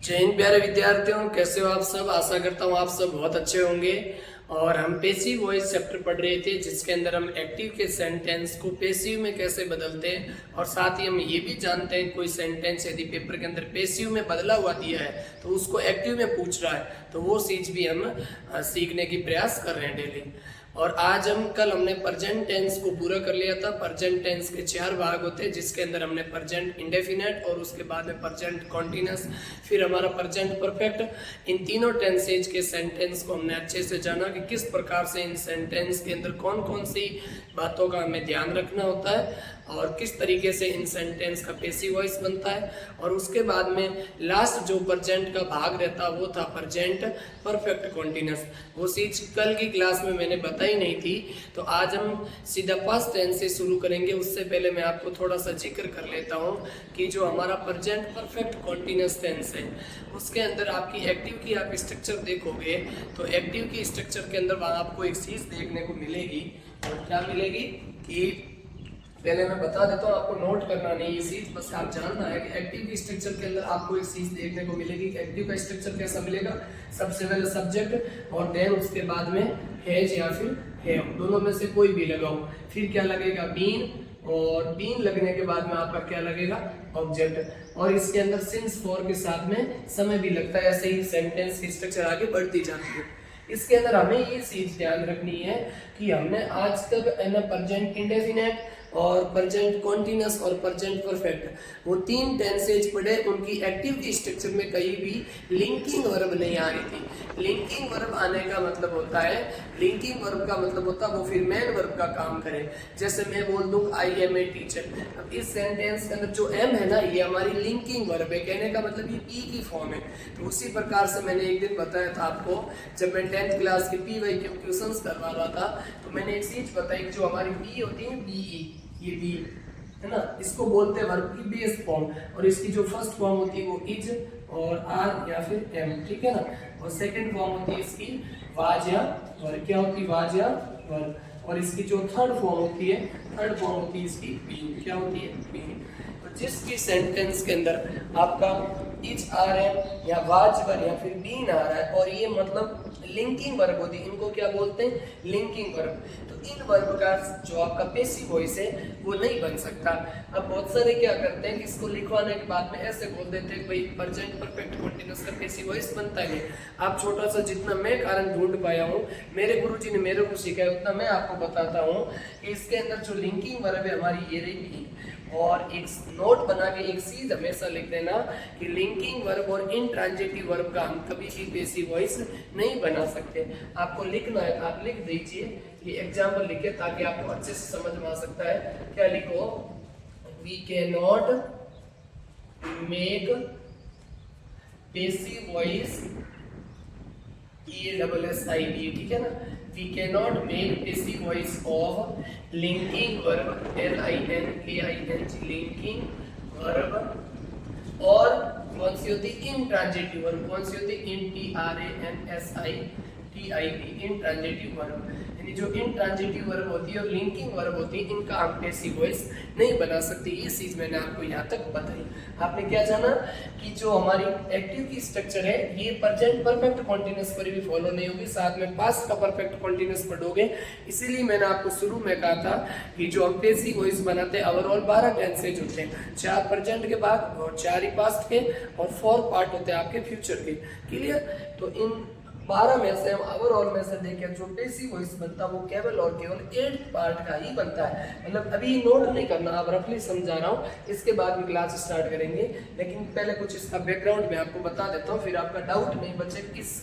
जय हिंद प्यारे विद्यार्थियों, कैसे हो आप सब। आशा करता हूँ आप सब बहुत अच्छे होंगे। और हम पेसिव वॉइस चैप्टर पढ़ रहे थे, जिसके अंदर हम एक्टिव के सेंटेंस को पेसिव में कैसे बदलते हैं, और साथ ही हम ये भी जानते हैं कोई सेंटेंस यदि पेपर के अंदर पेसिव में बदला हुआ दिया है तो उसको एक्टिव में पूछ रहा है, तो वो चीज़ भी हम सीखने की प्रयास कर रहे हैं डेली। और आज कल हमने प्रेजेंट टेंस को पूरा कर लिया था। प्रेजेंट टेंस के 4 भाग होते हैं, जिसके अंदर हमने प्रेजेंट इंडेफिनेट और उसके बाद में प्रेजेंट कॉन्टिन्यूस, फिर हमारा प्रेजेंट परफेक्ट। इन तीनों टेंसेज के सेंटेंस को हमने अच्छे से जाना कि किस प्रकार से इन सेंटेंस के अंदर कौन कौन सी बातों का हमें ध्यान रखना होता है और किस तरीके से इन सेंटेंस का पेसिव वॉइस बनता है। और उसके बाद में लास्ट जो प्रेजेंट का भाग रहता वो था प्रेजेंट परफेक्ट कॉन्टिन्यूस। वो चीज कल की क्लास में मैंने बताई नहीं थी, तो आज हम सीधा पास्ट टेंस से शुरू करेंगे। उससे पहले मैं आपको थोड़ा सा जिक्र कर लेता हूँ कि जो हमारा प्रेजेंट परफेक्ट कॉन्टिन्यूस टेंस है उसके अंदर आपकी एक्टिव की आप स्ट्रक्चर देखोगे तो एक्टिव की स्ट्रक्चर के अंदर आपको एक चीज देखने को मिलेगी। और क्या मिलेगी कि पहले मैं बता देता हूँ, आपको नोट करना नहीं ये चीज, बस आप जानना है कि एक्टिव की स्ट्रक्चर के अंदर आपको एक चीज देखने को मिलेगी। एक्टिव का स्ट्रक्चर कैसा मिलेगा, सबसे पहले सब्जेक्ट और देन उसके बाद में हैज या फिर हैव, दोनों में से कोई भी लगाओ। फिर क्या लगेगा, बीन, और बीन लगने के बाद में आपका क्या लगेगा, ऑब्जेक्ट। और इसके अंदर सिंस फॉर के साथ में समय भी लगता है। ऐसे ही सेंटेंस की स्ट्रक्चर आगे बढ़ती जाती है। इसके अंदर हमें ये चीज ध्यान रखनी है कि हमने आज तक प्रेजेंट इंडेफिनेट और प्रेजेंट कॉन्टिन्यूस और प्रेजेंट परफेक्ट वो 3 टेंसेज पढ़े। उनकी एक्टिव की स्ट्रक्चर में कहीं भी लिंकिंग वर्ब नहीं आ रही थी। लिंकिंग वर्ब आने का मतलब होता है, लिंकिंग वर्ब का मतलब होता है वो फिर मेन वर्ब का काम करे। जैसे मैं बोल दूं आई एम ए टीचर, अब इस सेंटेंस के अंदर जो एम है ना ये हमारी लिंकिंग वर्ब है, कहने का मतलब ये पी की फॉर्म है। तो उसी प्रकार से मैंने एक दिन बताया था आपको, जब मैं 10th क्लास के PYQ क्वेश्चंस करवा रहा था, तो मैंने एक चीज बताई कि जो हमारी बी होती है बीई, ये बी है ना, इसको बोलते हैं वर्ब की बेस फॉर्म, और इसकी जो फर्स्ट फॉर्म होती है वो इज और आर या फिर एम, ठीक है ना। और सेकंड फॉर्म होती है इसकी वाज या वर, क्या होती है, वाज या वर। और इसकी जो थर्ड फॉर्म होती है, थर्ड फॉर्म होती है इसकी बी, क्या होती है, बी। तो जिस भी सेंटेंस के अंदर आपका इज आ रहा है या वाज वर या फिर बीन आ रहा है और ये मतलब लिंकिंग वर्ब होती है, इनको क्या बोलते हैं, लिंकिंग वर्ब। तो इन वर्ब का जो आपका पेसिव वॉइस है वो नहीं बन सकता। अब बहुत सारे क्या करते हैं कि इसको लिखवाने के बाद में ऐसे बोल देते हैं भाई प्रेजेंट परफेक्ट कॉन्टिन्यूस का पेसिव वॉइस बनता है। आप छोटा सा जितना मैं कारण ढूंढ पाया हूँ, मेरे गुरुजी ने मेरे को सिखाया उतना मैं आपको बताता हूँ कि इसके अंदर जो लिंकिंग वर्ब है हमारी ये रही। और एक नोट बना के एक चीज हमेशा लिख देना कि लिंकिंग वर्ब और इंट्रांजिटिव वर्ब का हम कभी भी पेसिव वॉइस नहीं बना सकते। आपको लिखना है, आप लिख दीजिए, ये एग्जाम्पल लिखे ताकि आपको अच्छे से समझ में आ सकता है। क्या लिखो, we can not make passive voice, ESSIV, ठीक है ना। We cannot make passive voice of linking verb, LINKING, linking verb, और कौन सी होती है, इंट्रांजिटिव वर्ब। कौन सी होती है, INTRANSITIV, इंट्रांजिटिव वर्ब। यानी जो इंट्रांजिटिव वर्ब होती है और लिंकिंग वर्ब होती है, इनका हम पेसिव वॉइस नहीं बना सकते। ये चीज मैंने आपको यहाँ तक बताई। आपने क्या जाना कि जो हमारी एक्टिव की स्ट्रक्चर है ये प्रेजेंट परफेक्ट कॉन्टिन्यूस पर भी फॉलो नहीं होगी, साथ में पास्ट का परफेक्ट कॉन्टिन्यूस पढ़ोगे। इसीलिए मैंने आपको शुरू में कहा था कि जो हम पेसिव वॉइस बनाते हैं ओवरऑल 12 टेंसेज होते हैं, 4 प्रेजेंट के बाद और 4 ही पास्ट के और 4 पार्ट होते हैं आपके फ्यूचर के। क्लियर। तो इन 12 में से हम ओवरऑल में से देखें जो पेसिव वॉइस बनता है वो केवल और केवल 8 पार्ट का ही बनता है। मतलब अभी नोट नहीं करना, आप रफली समझा रहा हूँ, इसके बाद में क्लास स्टार्ट करेंगे। लेकिन पहले कुछ इसका बैकग्राउंड मैं आपको बता देता हूँ, फिर आपका डाउट नहीं बचे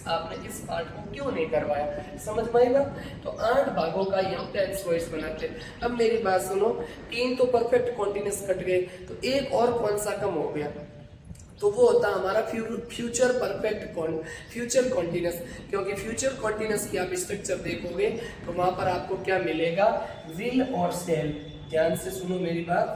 आपने इस पार्ट को क्यों नहीं करवाया, समझ पाएगा। तो 8 भागों का ये हम टेंस वॉइस बनाते हैं। अब मेरी बात सुनो, 3 तो परफेक्ट कॉन्टिन्यूस कट गए, तो एक और कौन सा कम हो गया, तो वो होता है हमारा फ्यूचर परफेक्ट फ्यूचर कॉन्टिन्यूस। क्योंकि फ्यूचर कॉन्टिन्यूस की आप स्ट्रक्चर देखोगे तो वहां पर आपको क्या मिलेगा, विल और शैल। ध्यान से सुनो मेरी बात,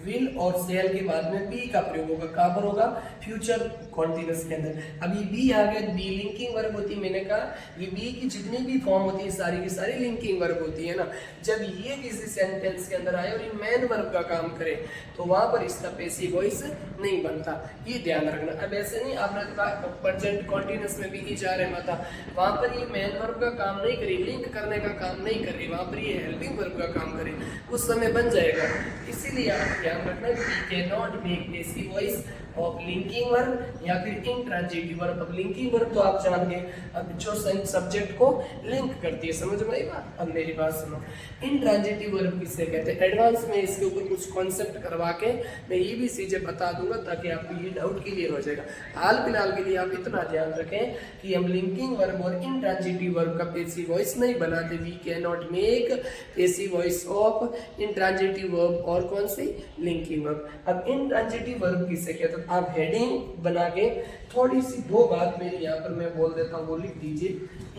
विल और सेल के बाद में बी का प्रयोग होगा। कहां पर होगा? फ्यूचर कॉन्टिन्यूअस के अंदर। अभी बी आ गया, बी लिंकिंग वर्ब होती है। मैंने कहा ये बी की जितनी भी फॉर्म होती है सारी की सारी लिंकिंग वर्ब होती है ना। जब ये किसी सेंटेंस के अंदर आए और ये मेन वर्ब का काम करे तो वहां पर इसका पैसिव वॉइस नहीं बनता, ये ध्यान रखना। अब ऐसे नहीं आपने कहा प्रेजेंट कॉन्टिन्यूअस में भी ई जा रहे था, वहां पर ये मेन वर्ब का काम नहीं करे, लिंक करने का काम नहीं करे, वहां पर ये हेल्पिंग वर्ब का काम करे, उस समय बन जाएगा। इसीलिए आप ध्यान रखना कि we can not make passive voice of linking verb या फिर इंट्रांजिटिव वर्ब। अब लिंकिंग वर्ब तो आप जान गए, अब जो सब्जेक्ट को लिंक करती है, समझ में आई बात? अब मेरी बात सुनो, इंट्रांजिटिव वर्ब किससे कहते हैं? एडवांस में इसके ऊपर कुछ कॉन्सेप्ट करवा के मैं ये भी चीजें बता दूंगा ताकि आपको ये डाउट क्लियर हो जाएगा। हाल फिलहाल के लिए आप इतना ध्यान रखें कि हम लिंकिंग वर्ब और इंट्रांजिटिव वर्ब का पैसिव वॉइस नहीं बनाते। We can not make passive voice of intransitive verb और कौन सी? Linking verb. अब इंट्रांजिटिव वर्ब किससे कहते हैं? आप हेडिंग बना के थोड़ी सी दो बात मेरी यहाँ पर मैं बोल देता हूँ, वो लिख दीजिए।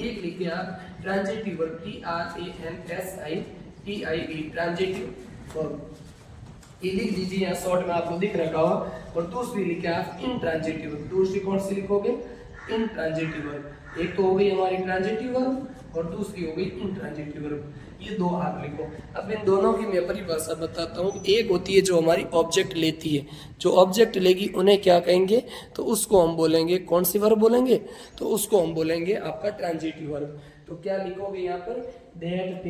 एक लिखे आप transitive verb, TRANSITIV, transitive verb, ये लिख दीजिए यहाँ शॉर्ट में आपको दिख रखा होगा। और दूसरी लिखे आप इंट्रांजिटिव वर्ब। दूसरी कौन सी लिखोगे? Intransitive verb. एक तो हो गई हमारी ट्रांजिटिव वर्ब और दूसरी हो गई इंट्रांजिटिव वर्ब, ये दो आप लिखो। अब इन दोनों की मैं परिभाषा बताता हूँ। एक होती है जो हमारी ऑब्जेक्ट लेती है, जो ऑब्जेक्ट लेगी उन्हें क्या कहेंगे? तो उसको हम बोलेंगे कौन सी वर्ब बोलेंगे? तो उसको हम बोलेंगे आपका ट्रांजिटिव वर्ब। तो क्या लिखोगे यहाँ पर? दैट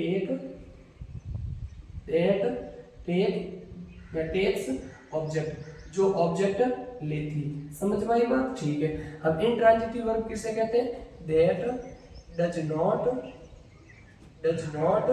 टेक्स ऑब्जेक्ट, जो ऑब्जेक्ट लेती है। समझ में आई बात? ठीक है। अब इंट्रांजिटिव वर्ब किसे कहते हैं? That does not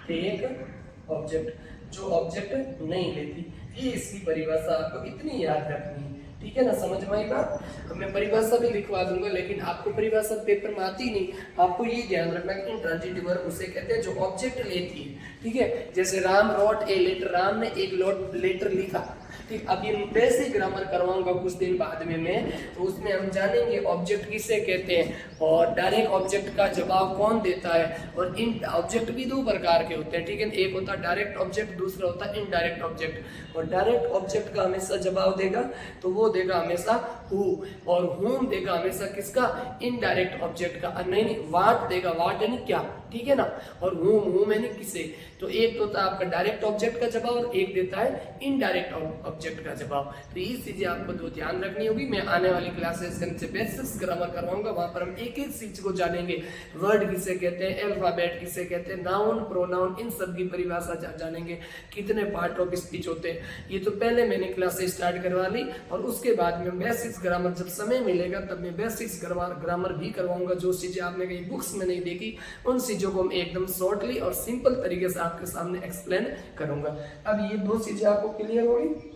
take object, जो ऑब्जेक्ट नहीं लेती। ये इसकी परिभाषा आपको इतनी याद रखनी है, ठीक है ना? समझ में आई बात? अब मैं परिभाषा भी लिखवा दूंगा, लेकिन आपको परिभाषा पेपर में आती नहीं। आपको ये ध्यान रखना कि इंट्रांजिटिव वर्ब उसे कहते हैं जो ऑब्जेक्ट लेती है, ठीक है? जैसे Ram wrote a letter, Ram ने एक लेटर लिखा, ठीक। अब ये बेसिक ग्रामर करवाऊंगा कुछ दिन बाद में मैं, तो उसमें हम जानेंगे ऑब्जेक्ट किसे कहते हैं और डायरेक्ट ऑब्जेक्ट का जवाब कौन देता है। और इन ऑब्जेक्ट भी दो प्रकार के होते हैं, ठीक है? एक होता है डायरेक्ट ऑब्जेक्ट, दूसरा होता है इनडायरेक्ट ऑब्जेक्ट। और डायरेक्ट ऑब्जेक्ट का हमेशा जवाब देगा तो वो देगा हमेशा हु, और हुम देगा हमेशा किसका? इनडायरेक्ट ऑब्जेक्ट का। नहीं, वाट देगा, वाट यानी क्या, ठीक है ना? और हुम यानी किसे। तो एक तो होता है आपका डायरेक्ट ऑब्जेक्ट का जवाब और एक देता है इनडायरेक्ट ऑब्जेक्ट का जवाब। तो ये चीजें आपको दो ध्यान रखनी होगी। मैं आने वाली क्लासेस के नीचे बेसिक्स ग्रामर करवाऊंगा, वहां पर हम एक एक चीज को जानेंगे। वर्ड किसे कहते हैं, अल्फाबेट किसे कहते हैं, नाउन प्रोनाउन, इन सब की परिभाषा जानेंगे, कितने पार्ट ऑफ स्पीच होते हैं। ये तो पहले मैंने क्लासेस स्टार्ट करवा ली और उसके बाद में बेसिक्स ग्रामर जब समय मिलेगा तब मैं बेसिक्स ग्रामर भी करवाऊंगा। जो चीजें आपने कहीं बुक्स में नहीं देखी उन चीजों को मैं एकदम शॉर्टली और सिंपल तरीके से आपके सामने एक्सप्लेन करूंगा। अब ये दो चीजें आपको क्लियर होगी।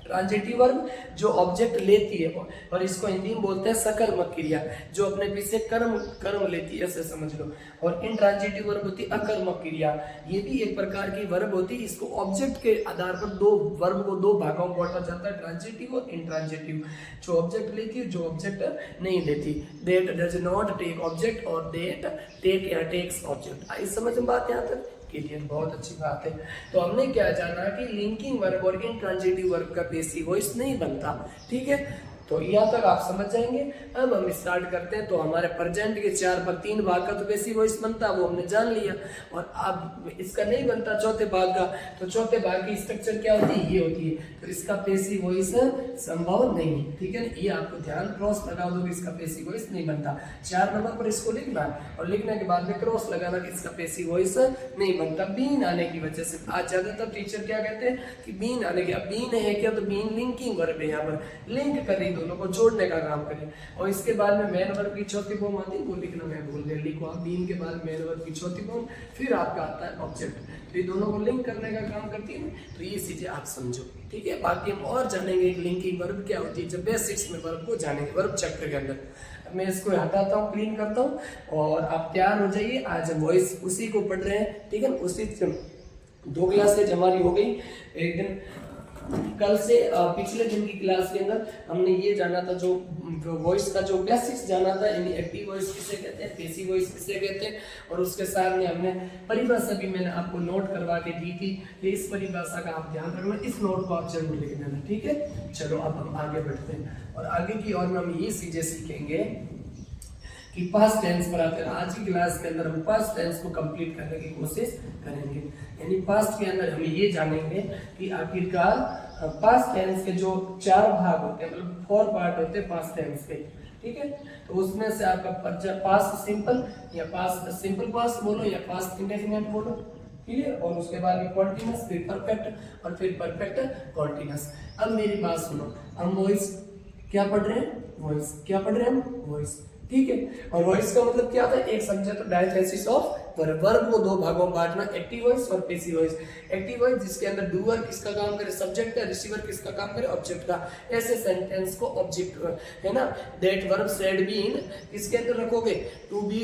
ट्रांजिटिव वर्ब जो ऑब्जेक्ट लेती है और इसको हिंदी में बोलते हैं सकर्मक क्रिया, जो अपने पीछे कर्म लेती है, ऐसे समझ लो। और इंट्रांजिटिव वर्ब होती है अकर्मक क्रिया, ये भी एक प्रकार की वर्ब होती है। इसको ऑब्जेक्ट के आधार पर दो वर्ब को दो भागों में बांटा जाता है, ट्रांजिटिव और इंट्रांजिटिव। जो ऑब्जेक्ट लेती है, जो ऑब्जेक्ट नहीं लेती। That does not take object और दैट टेक या टेक्स ऑब्जेक्ट। आई समझ में बात यहाँ तक? बहुत अच्छी बात है। तो हमने क्या जाना कि लिंकिंग वर्ब और इंट्रांजिटिव वर्ब का पैसिव वॉइस नहीं बनता, ठीक है? तो यहाँ तक आप समझ जाएंगे। अब हम स्टार्ट करते हैं। तो हमारे प्रेजेंट के 4 पर 3 भाग का तो पैसिव वॉइस बनता है, वो हमने जान लिया। और अब इसका नहीं बनता चौथे भाग का, तो चौथे भाग की स्ट्रक्चर क्या होती है? ये होती है। तो इसका पैसिव वॉइस संभव नहीं है, ठीक है? ये आपको ध्यान क्रॉस लगा दो कि इसका पैसिव वॉइस नहीं बनता। 4 नंबर पर इसको लिखना और लिखने के बाद में क्रॉस लगाना कि इसका पैसिव वॉइस नहीं बनता बीन आने की वजह से। आज ज्यादातर टीचर क्या कहते हैं कि बीन आने के, बीन है क्या? तो बीन लिंकिंग वर्ब है, यहाँ पर लिंक कर रही, दोनों को जोड़ने का काम करें। और इसके बाद में मेन वर्ब की चौथी फॉर्म आती है, वो लिखना मैं भूल गया, लिखो आप बीन के बाद मेन वर्ब की चौथी फॉर्म, फिर आपका आता है ऑब्जेक्ट। तो ये दोनों को लिंक करने का काम करती है। तो ये चीजें आप समझो, ठीक है? बाकी हम और जानेंगे लिंकिंग वर्ब क्या होती है जब बेसिक्स में वर्ब को जानेंगे, वर्ब चैप्टर के अंदर। मैं इसको हटाता हूँ, क्लीन करता हूँ और आप तैयार हो जाइए। आज हम वॉइस उसी को पढ़ रहे हैं, ठीक है? उसी 2 क्लासेज हमारी हो गई। एक दिन कल से पिछले दिन की क्लास के अंदर हमने ये जाना था, जो वॉइस का जो बेसिक्स जाना था, यानी एक्टिव वॉइस किसे कहते हैं, पैसिव वॉइस किसे कहते हैं, और उसके साथ में हमने परिभाषा भी मैंने आपको नोट करवा के दी थी कि इस परिभाषा का आप ध्यान रखना, इस नोट को आप जरूर लिख देना, ठीक है। चलो अब हम आगे बढ़ते हैं और आगे की ओर में हम ये चीजें सीखेंगे कि पास्ट टेंस पर आते हैं। आज की क्लास के अंदर हम पास्ट टेंस को कंप्लीट करने की कोशिश करेंगे, यानी पास्ट के अंदर हम ये जानेंगे कि आखिरकार पास्ट टेंस के जो 4 भाग होते हैं, मतलब 4 पार्ट होते हैं पास्ट टेंस के, ठीक है। तो उसमें से आपका पास्ट सिंपल या पास्ट सिंपल पास्ट बोलो या पास्ट इंडेफिनिट बोलो, क्लियर। और उसके बाद में कॉन्टिन्यूअस, फिर परफेक्ट और फिर परफेक्ट कॉन्टिन्यूअस। अब मेरी बात सुनो, हम वॉइस क्या पढ़ रहे हैं, वॉइस क्या पढ़ रहे हैं हम, वॉइस, ठीक है। और वॉइस का मतलब क्या होता है, एक subject diathesis of verb. Verb को 2 भागों में बांटना, एक्टिव वॉइस और पैसिव वॉइस। एक्टिव वॉइस जिसके अंदर डूअर किसका काम करे, सब्जेक्ट का, रिसीवर किसका काम करे, ऑब्जेक्ट का। ऐसे सेंटेंस को ऑब्जेक्ट है ना, दैट वर्ब सेड बीन किसके अंदर रखोगे, to be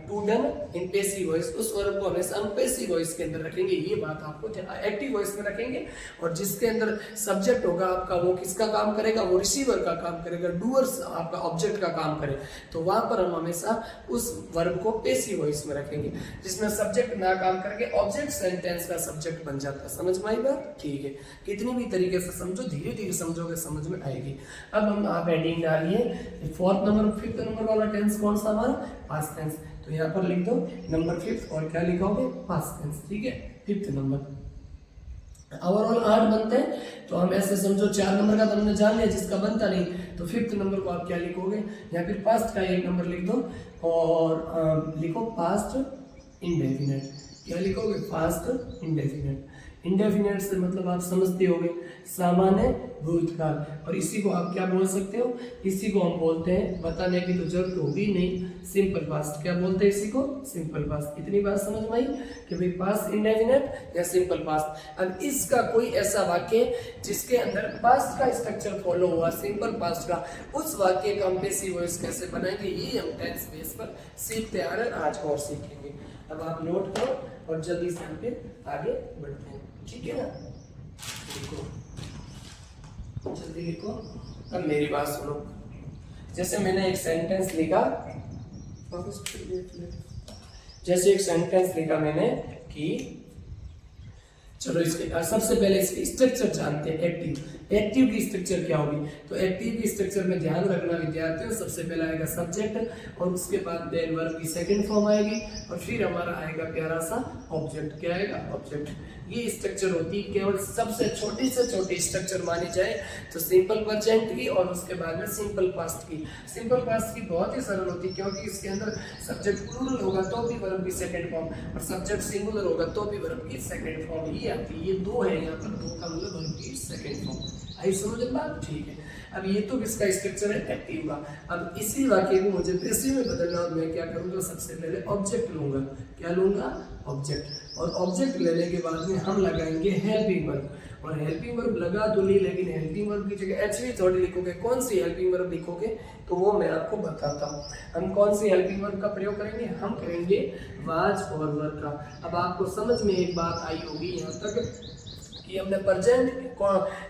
to done in passive voice, उस वर्ब को हमेशा हम पैसिव वॉइस के अंदर रखेंगे। ये बात आपको एक्टिव वॉइस में रखेंगे। और जिसके अंदर सब्जेक्ट होगा आपका, वो किसका काम करेगा, वो रिसीवर का काम करेगा, डूअर्स आपका ऑब्जेक्ट का काम करे, तो वहां पर हम हमेशा उस वर्ब को पैसिव वॉइस में रखेंगे। जिसमें सब्जेक्ट ना काम करके ऑब्जेक्ट सेंटेंस का सब्जेक्ट बन जाता है। समझ में आई बात, ठीक है। कितनी भी तरीके से समझो, धीरे धीरे समझोगे, समझ में आएगी। अब हम आप हेडिंग डालिए 4th नंबर 5th नंबर वाला टेंस कौन सा हमारा, पास्ट टेंस। तो यहाँ पर लिख दो नंबर 5 और क्या लिखोगे, पास्ट टेंस, ठीक है। 5th नंबर ओवरऑल 8 बनते हैं, तो हम ऐसे समझो 4 नंबर का तो हमने जान लिया, जिसका बनता नहीं तो 5th नंबर को आप क्या लिखोगे, या फिर पास्ट का 1 नंबर लिख दो और लिखो पास्ट इंडेफिनेट। क्या लिखोगे, पास्ट इंडेफिनेट। इंडेफिनेट से मतलब आप समझते होंगे सामान्य भूतकाल, और इसी को आप क्या बोल सकते हो, इसी को हम बोलते हैं, बताने की तो जरूरत होगी नहीं, सिंपल पास्ट। क्या बोलते हैं इसी को, सिंपल पास्ट। इतनी बात समझ में आई कि भाई पास्ट इंडेफिनेट या सिंपल पास्ट। अब इसका कोई ऐसा वाक्य जिसके अंदर पास्ट का स्ट्रक्चर फॉलो हुआ, सिंपल पास्ट का, उस वाक्य का हम पैसिव वॉइस कैसे बनाएंगे, ये हम टेंस बेस पर सीखते आ रहे हैं, आज और सीखेंगे। अब आप नोट करो और जल्दी से हम फिर आगे बढ़ते हैं, ठीक है ना। लिखो, जल्दी लिखो। अब मेरी बात सुनो, जैसे मैंने एक सेंटेंस लिखा, जैसे एक सेंटेंस लिखा मैंने कि, चलो इसके सबसे पहले इसके स्ट्रक्चर जानते हैं। एक्टिव की स्ट्रक्चर क्या होगी, तो एक्टिव की स्ट्रक्चर में ध्यान रखना विद्यार्थियों, सबसे पहला आएगा सब्जेक्ट और उसके बाद देन वर्ब की सेकंड फॉर्म आएगी और फिर हमारा आएगा प्यारा सा ऑब्जेक्ट। क्या आएगा, ऑब्जेक्ट। ये स्ट्रक्चर होती है, केवल सबसे छोटी से छोटी स्ट्रक्चर मानी जाए तो सिंपल प्रेजेंट की और उसके बाद में सिंपल पास्ट की। सिंपल पास्ट की बहुत ही सरल होती है, क्योंकि इसके अंदर सब्जेक्ट प्लूरल होगा तो भी वर्ब की सेकंड फॉर्म, और सब्जेक्ट सिंगुलर होगा तो भी वर्ब की सेकंड फॉर्म ही आती है। ये 2 है यहाँ पर, 2 का मतलब वर्ब की सेकंड फॉर्म। आई समझ बात, ठीक है। अब ये तो किसका स्ट्रक्चर है, एक्टिव का। अब इसी वाक्य को मुझे पैसिव में बदलना, और मैं क्या करूंगा, सबसे पहले ऑब्जेक्ट लूंगा। क्या लूंगा, ऑब्जेक्ट। और ऑब्जेक्ट लेने के बाद में हम लगाएंगे हेल्पिंग वर्ब, और हेल्पिंग वर्ब लगा तो ली, लेकिन हेल्पिंग वर्ब की जगह एचवी थोड़ी लिखोगे। कौन सी हेल्पिंग वर्ब लिखोगे, तो वो मैं आपको बताता हूँ। हम कौन सी हेल्पिंग वर्ब का प्रयोग करेंगे, हम करेंगे वाज और वर का। अब आपको समझ में एक बात आई होगी यहाँ तक कि हमने प्रेजेंट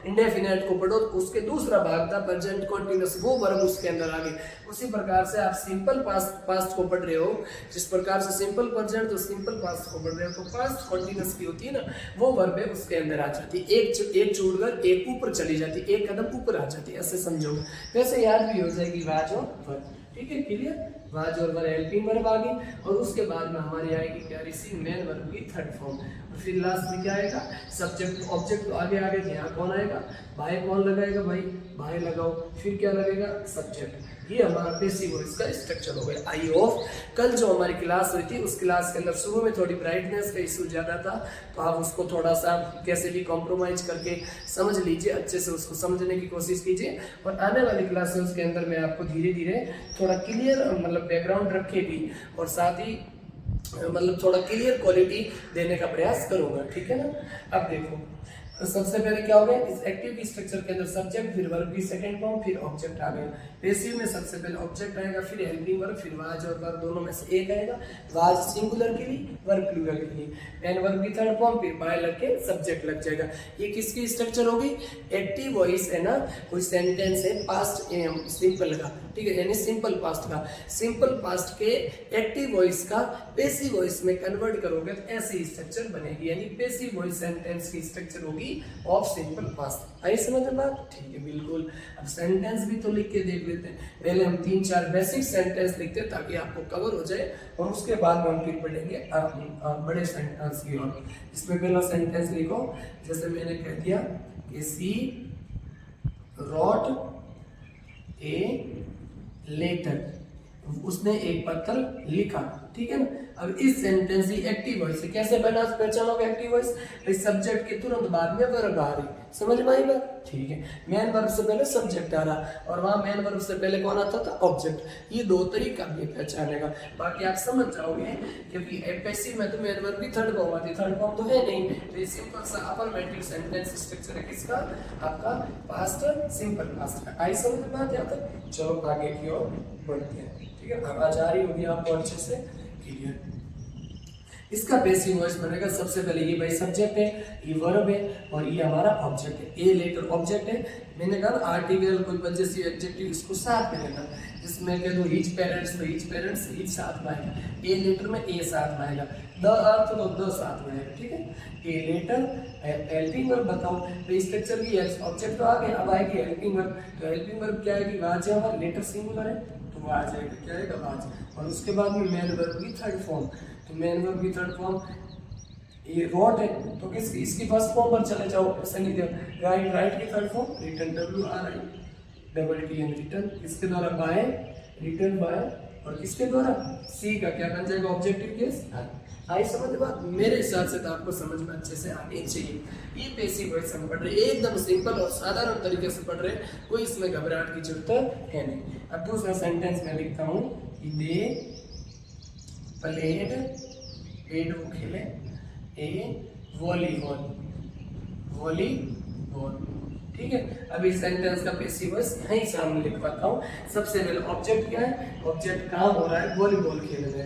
इंडेफिनेट को पढ़ो, तो उसके दूसरा भाग था प्रेजेंट कॉन्टिन्यूअस, वो वर्ब उसके अंदर आ गए। उसी प्रकार से आप सिंपल पास्ट को पढ़ रहे हो, जिस प्रकार से सिंपल प्रेजेंट तो सिंपल पास्ट को पढ़ रहे हो, तो पास्ट कॉन्टिन्यूअस की होती है ना, वो वर्ब है उसके अंदर आ जाती है। एक छोड़कर एक ऊपर चली जाती है, एक कदम ऊपर आ जाती है, ऐसे समझोगे। वैसे याद भी हो जाएगी वाज और वर, ठीक है, क्लियर। वाज और वर हेल्पिंग वर्ब आ गई, और उसके बाद में हमारी आएगी प्यारी सी मेन वर्ब की थर्ड फॉर्म, और फिर लास्ट में क्या आएगा, सब्जेक्ट ऑब्जेक्ट। तो आगे यहाँ कौन आएगा, बाय कौन लगाएगा, भाई बाय लगाओ, फिर क्या लगेगा, सब्जेक्ट। ये हमारा पैसिव वॉइस का स्ट्रक्चर हो गया। आई होप कल जो हमारी क्लास हुई थी, उस क्लास के अंदर शुरू में थोड़ी ब्राइटनेस का इशू ज़्यादा था, तो आप उसको थोड़ा सा कैसे भी कॉम्प्रोमाइज करके समझ लीजिए, अच्छे से उसको समझने की कोशिश कीजिए। और आने वाली क्लासेस के अंदर मैं आपको धीरे धीरे थोड़ा क्लियर मतलब बैकग्राउंड रख के भी, और साथ ही मतलब थोड़ा क्लियर क्वालिटी देने का प्रयास करूँगा, ठीक है ना। अब देखो, तो सबसे पहले क्या हो गया, इस एक्टिव की स्ट्रक्चर के अंदर सब्जेक्ट, फिर वर्ब की सेकंड फॉर्म, फिर ऑब्जेक्ट आ गया। पैसिव में सबसे पहले ऑब्जेक्ट आएगा, फिर हेल्पिंग वर्ब, फिर वाज और वर्ब दोनों में से एक आएगा। वाज सिंगुलर के लिए, वर्ब प्लूरल के लिए, देन वर्ब की थर्ड फॉर्म, फिर बाय लग के सब्जेक्ट लग जाएगा। ये किसकी स्ट्रक्चर होगी, एक्टिव वॉइस है ना, कोई सेंटेंस है पास्ट सिंपल का, ठीक है, यानी सिंपल पास्ट का, सिंपल पास्ट के एक्टिव वॉइस का पैसिव वॉइस में कन्वर्ट करोगे तो ऐसी स्ट्रक्चर बनेगी, यानी पैसिव वॉइस सेंटेंस की स्ट्रक्चर होगी ऑफ सिंपल पास्ट। आई समझ में बात, ठीक है, बिल्कुल। अब सेंटेंस भी तो लिख के देख लेते हैं, पहले हम 3-4 बेसिक सेंटेंस लिखते हैं ताकि आपको कवर हो जाए, और उसके बाद हम फिर पढ़ेंगे बड़े सेंटेंस की ओर। इसमें पहला सेंटेंस लिखो, जैसे मैंने कह दिया कि सी रॉट ए लेटर, उसने एक पत्र लिखा, ठीक है ना। अब इस सेंटेंस की एक्टिव वॉइस से कैसे बना पहचानोगे एक्टिव वॉइस, इस सब्जेक्ट के तुरंत बाद में वर्ब आ रही, समझ में आई बात, ठीक है। मेन वर्ब से पहले सब्जेक्ट आ रहा और वहां मेन वर्ब से पहले कौन आता था, ऑब्जेक्ट। ये दो तरीका भी पहचानेगा, बाकी आप समझ जाओगे, क्योंकि पैसिव में तो मेन वर्ब की थर्ड फॉर्म आती, थर्ड फॉर्म तो है नहीं, तो ये सिंपल सा अफर्मेटिव सेंटेंस स्ट्रक्चर है किसका, आपका पास्ट सिंपल पास्ट का। आई समझ में बात, यहाँ तक चलो आगे की ओर बढ़ते हैं, ठीक है। आवाज आ रही होगी आपको अच्छे से, क्लियर। इसका पैसिव वॉइस बनेगा, सबसे पहले ये भाई सब्जेक्ट है, ये वर्ब है, और ये हमारा ऑब्जेक्ट है। ए लेटर ऑब्जेक्ट है, मैंने कहा आर्टिकल कोई पजेसिव एडजेक्टिव इसको साथ में लेना, जिसमें कह दो हिज पेरेंट्स तो हिज पेरेंट्स हिज साथ में आएगा, ए लेटर में ए साथ में आएगा, द अर्थ तो द साथ में आएगा, ठीक है। ए लेटर हेल्पिंग वर्ब बताओ, तो स्ट्रक्चर की ऑब्जेक्ट तो आ गया, अब आएगी हेल्पिंग वर्ब, तो हेल्पिंग वर्ब क्या आएगी, वाज है, और लेटर सिंगुलर है तो वाज आएगा, क्या आएगा वाज, और उसके बाद में मेन वर्ब की थर्ड फॉर्म, तो मेन वर्ब की थर्ड फॉर्म ये रॉट है, तो किस इसकी फर्स्ट फॉर्म पर चले जाओ, ऐसा नहीं दिया, राइट, राइट की third form return, W R I double T N return, इसके द्वारा बाय, रिटर्न बाय, और किसके द्वारा, सी का क्या बन जाएगा, ऑब्जेक्टिव केस। आई समझ बात, मेरे हिसाब से तो आपको समझ में अच्छे से आनी चाहिए। ये पैसिव वॉइस हम पढ़ रहे, एकदम सिंपल और साधारण तरीके से पढ़ रहे, कोई इसमें घबराहट की जरूरत है नहीं। अब दूसरा सेंटेंस में लिखता हूँ, दे प्लेड, प्लेड वो खेले, ए वॉलीबॉल, वॉलीबॉल, ठीक है। अब इस सेंटेंस का पैसिव वॉइस यहीं सामने लिख पाता हूँ। सबसे पहले ऑब्जेक्ट क्या है, ऑब्जेक्ट काम हो रहा है वॉलीबॉल खेलने का,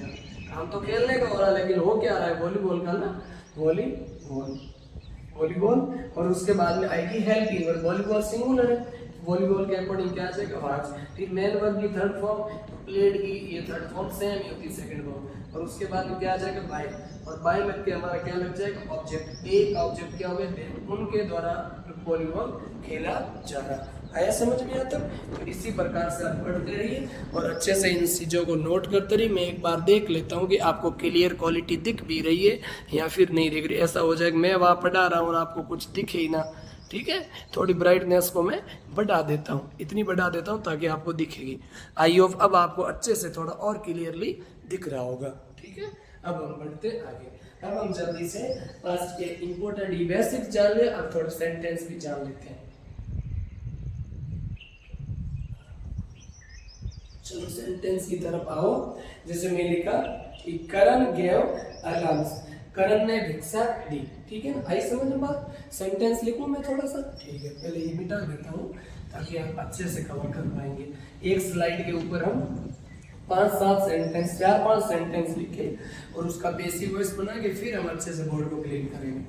काम तो खेलने का हो रहा है, लेकिन हो क्या रहा है, वॉलीबॉल का ना, वॉलीबॉल, वॉलीबॉल, और उसके बाद में आएगी हेल्पिंग वर्ब, वॉलीबॉल सिंगुलर है, वॉलीबॉल के अकॉर्डिंग क्या आ जाएगा, वाज। फिर मेन वर्ब की थर्ड फॉर्म, तो प्लेड की ये थर्ड फॉर्म सेम ही होती है सेकंड फॉर्म, और उसके बाद में क्या आ जाएगा, बाय, और बाय लग के हमारा क्या लग जाएगा, ऑब्जेक्ट। एक ऑब्जेक्ट क्या हो गया, उनके द्वारा वॉलीबॉल खेला जा रहा। आया समझ में आता, तो इसी प्रकार से आप पढ़ते रहिए और अच्छे से इन चीज़ों को नोट करते रहिए। मैं एक बार देख लेता हूँ कि आपको क्लियर क्वालिटी दिख भी रही है या फिर नहीं दिख रही। ऐसा हो जाए कि मैं वहाँ पढ़ा रहा हूँ और आपको कुछ दिखे ही ना, ठीक है। थोड़ी ब्राइटनेस को मैं बढ़ा देता हूँ, इतनी बढ़ा देता हूँ ताकि आपको दिखेगी। आई होप अब आपको अच्छे से थोड़ा और क्लियरली दिख रहा होगा, ठीक है। अब हम बढ़ते आगे, अब हम जल्दी से पास्ट के इम्पोर्टेंट बेसिक्स जान ले, अब थोड़ा सेंटेंस भी जान लेते हैं। चलो सेंटेंस की तरफ आओ। जैसे मैं लिखा कि करण गेव अलार्म्स, करण ने भिक्षा दी, ठीक है ना। आई समझ में बात, सेंटेंस लिखूं मैं थोड़ा सा, ठीक है। पहले ये मिटा देता हूँ ताकि आप अच्छे से कवर कर पाएंगे। एक स्लाइड के ऊपर हम 5-7 सेंटेंस, 4-5 सेंटेंस लिखे और उसका बेसिक वॉइस बना के फिर हम अच्छे से बोर्ड को क्लीन करेंगे।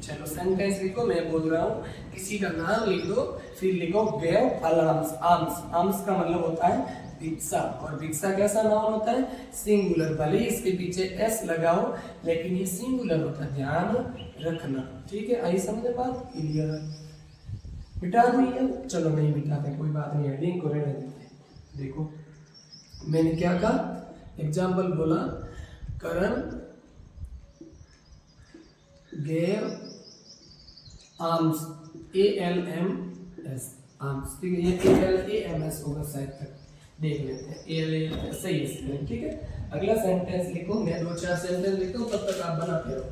चलो सेंटेंस लिखो, मैं बोल रहा हूँ, किसी का नाम लिख दो, फिर लिखो गेव अलार्म्स। आर्म्स, आर्म्स का मतलब होता है भिक्षा, और भिक्षा कैसा नाउन होता है, सिंगुलर। भले ही इसके पीछे एस लगाओ लेकिन ये सिंगुलर होता है, ध्यान रखना, ठीक है। आई समझ बात, क्लियर। मिटा नहीं है, चलो नहीं मिटाते, कोई बात नहीं है, लिंक को रहने देते। देखो मैंने क्या कहा, एग्जाम्पल बोला, करण गेव आर्म्स, ALMS, आर्म्स, ठीक है। ये ALAMS होगा शायद तक, देख लेते हैं। ALAMS सही है, ठीक है। अगला सेंटेंस लिखो, मैं 2-4 सेंटेंस लिखता हूँ, तब तक आप बनाते रहो।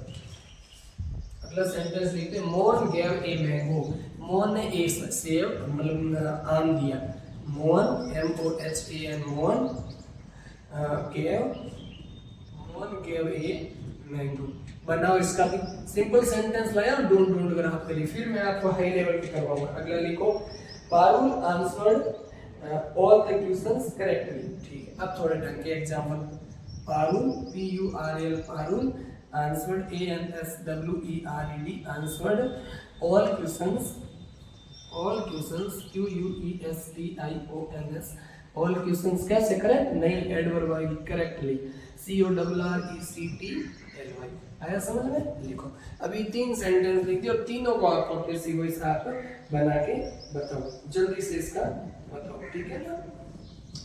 अगला सेंटेंस लिखते हैं, Mohan gave a mango, Mohan ने एक सेब मतलब आम दिया। Mohan MOHAN, Mohan gave a mango, बनाओ इसका भी सिंपल सेंटेंस लाया और डोंट डोंट ग्राफ करिए, फिर मैं आपको हाई लेवल पे करवाऊंगा। अगला लिखो, Parul answered all the questions correctly. ठीक है, अब थोड़े ढंग के example. Parul PURL Parul answered ANSWERED answered all questions QUESTIONS all questions कैसे करेक्ट, नहीं एडवर्ब आएगी करेक्टली CORRECTLY। आया समझ में? लिखो अभी 3 सेंटेंस लिख दिए और तीनों को आपको पैसिव वॉइस आप बना के बताओ, जल्दी से इसका बताओ, ठीक है ना?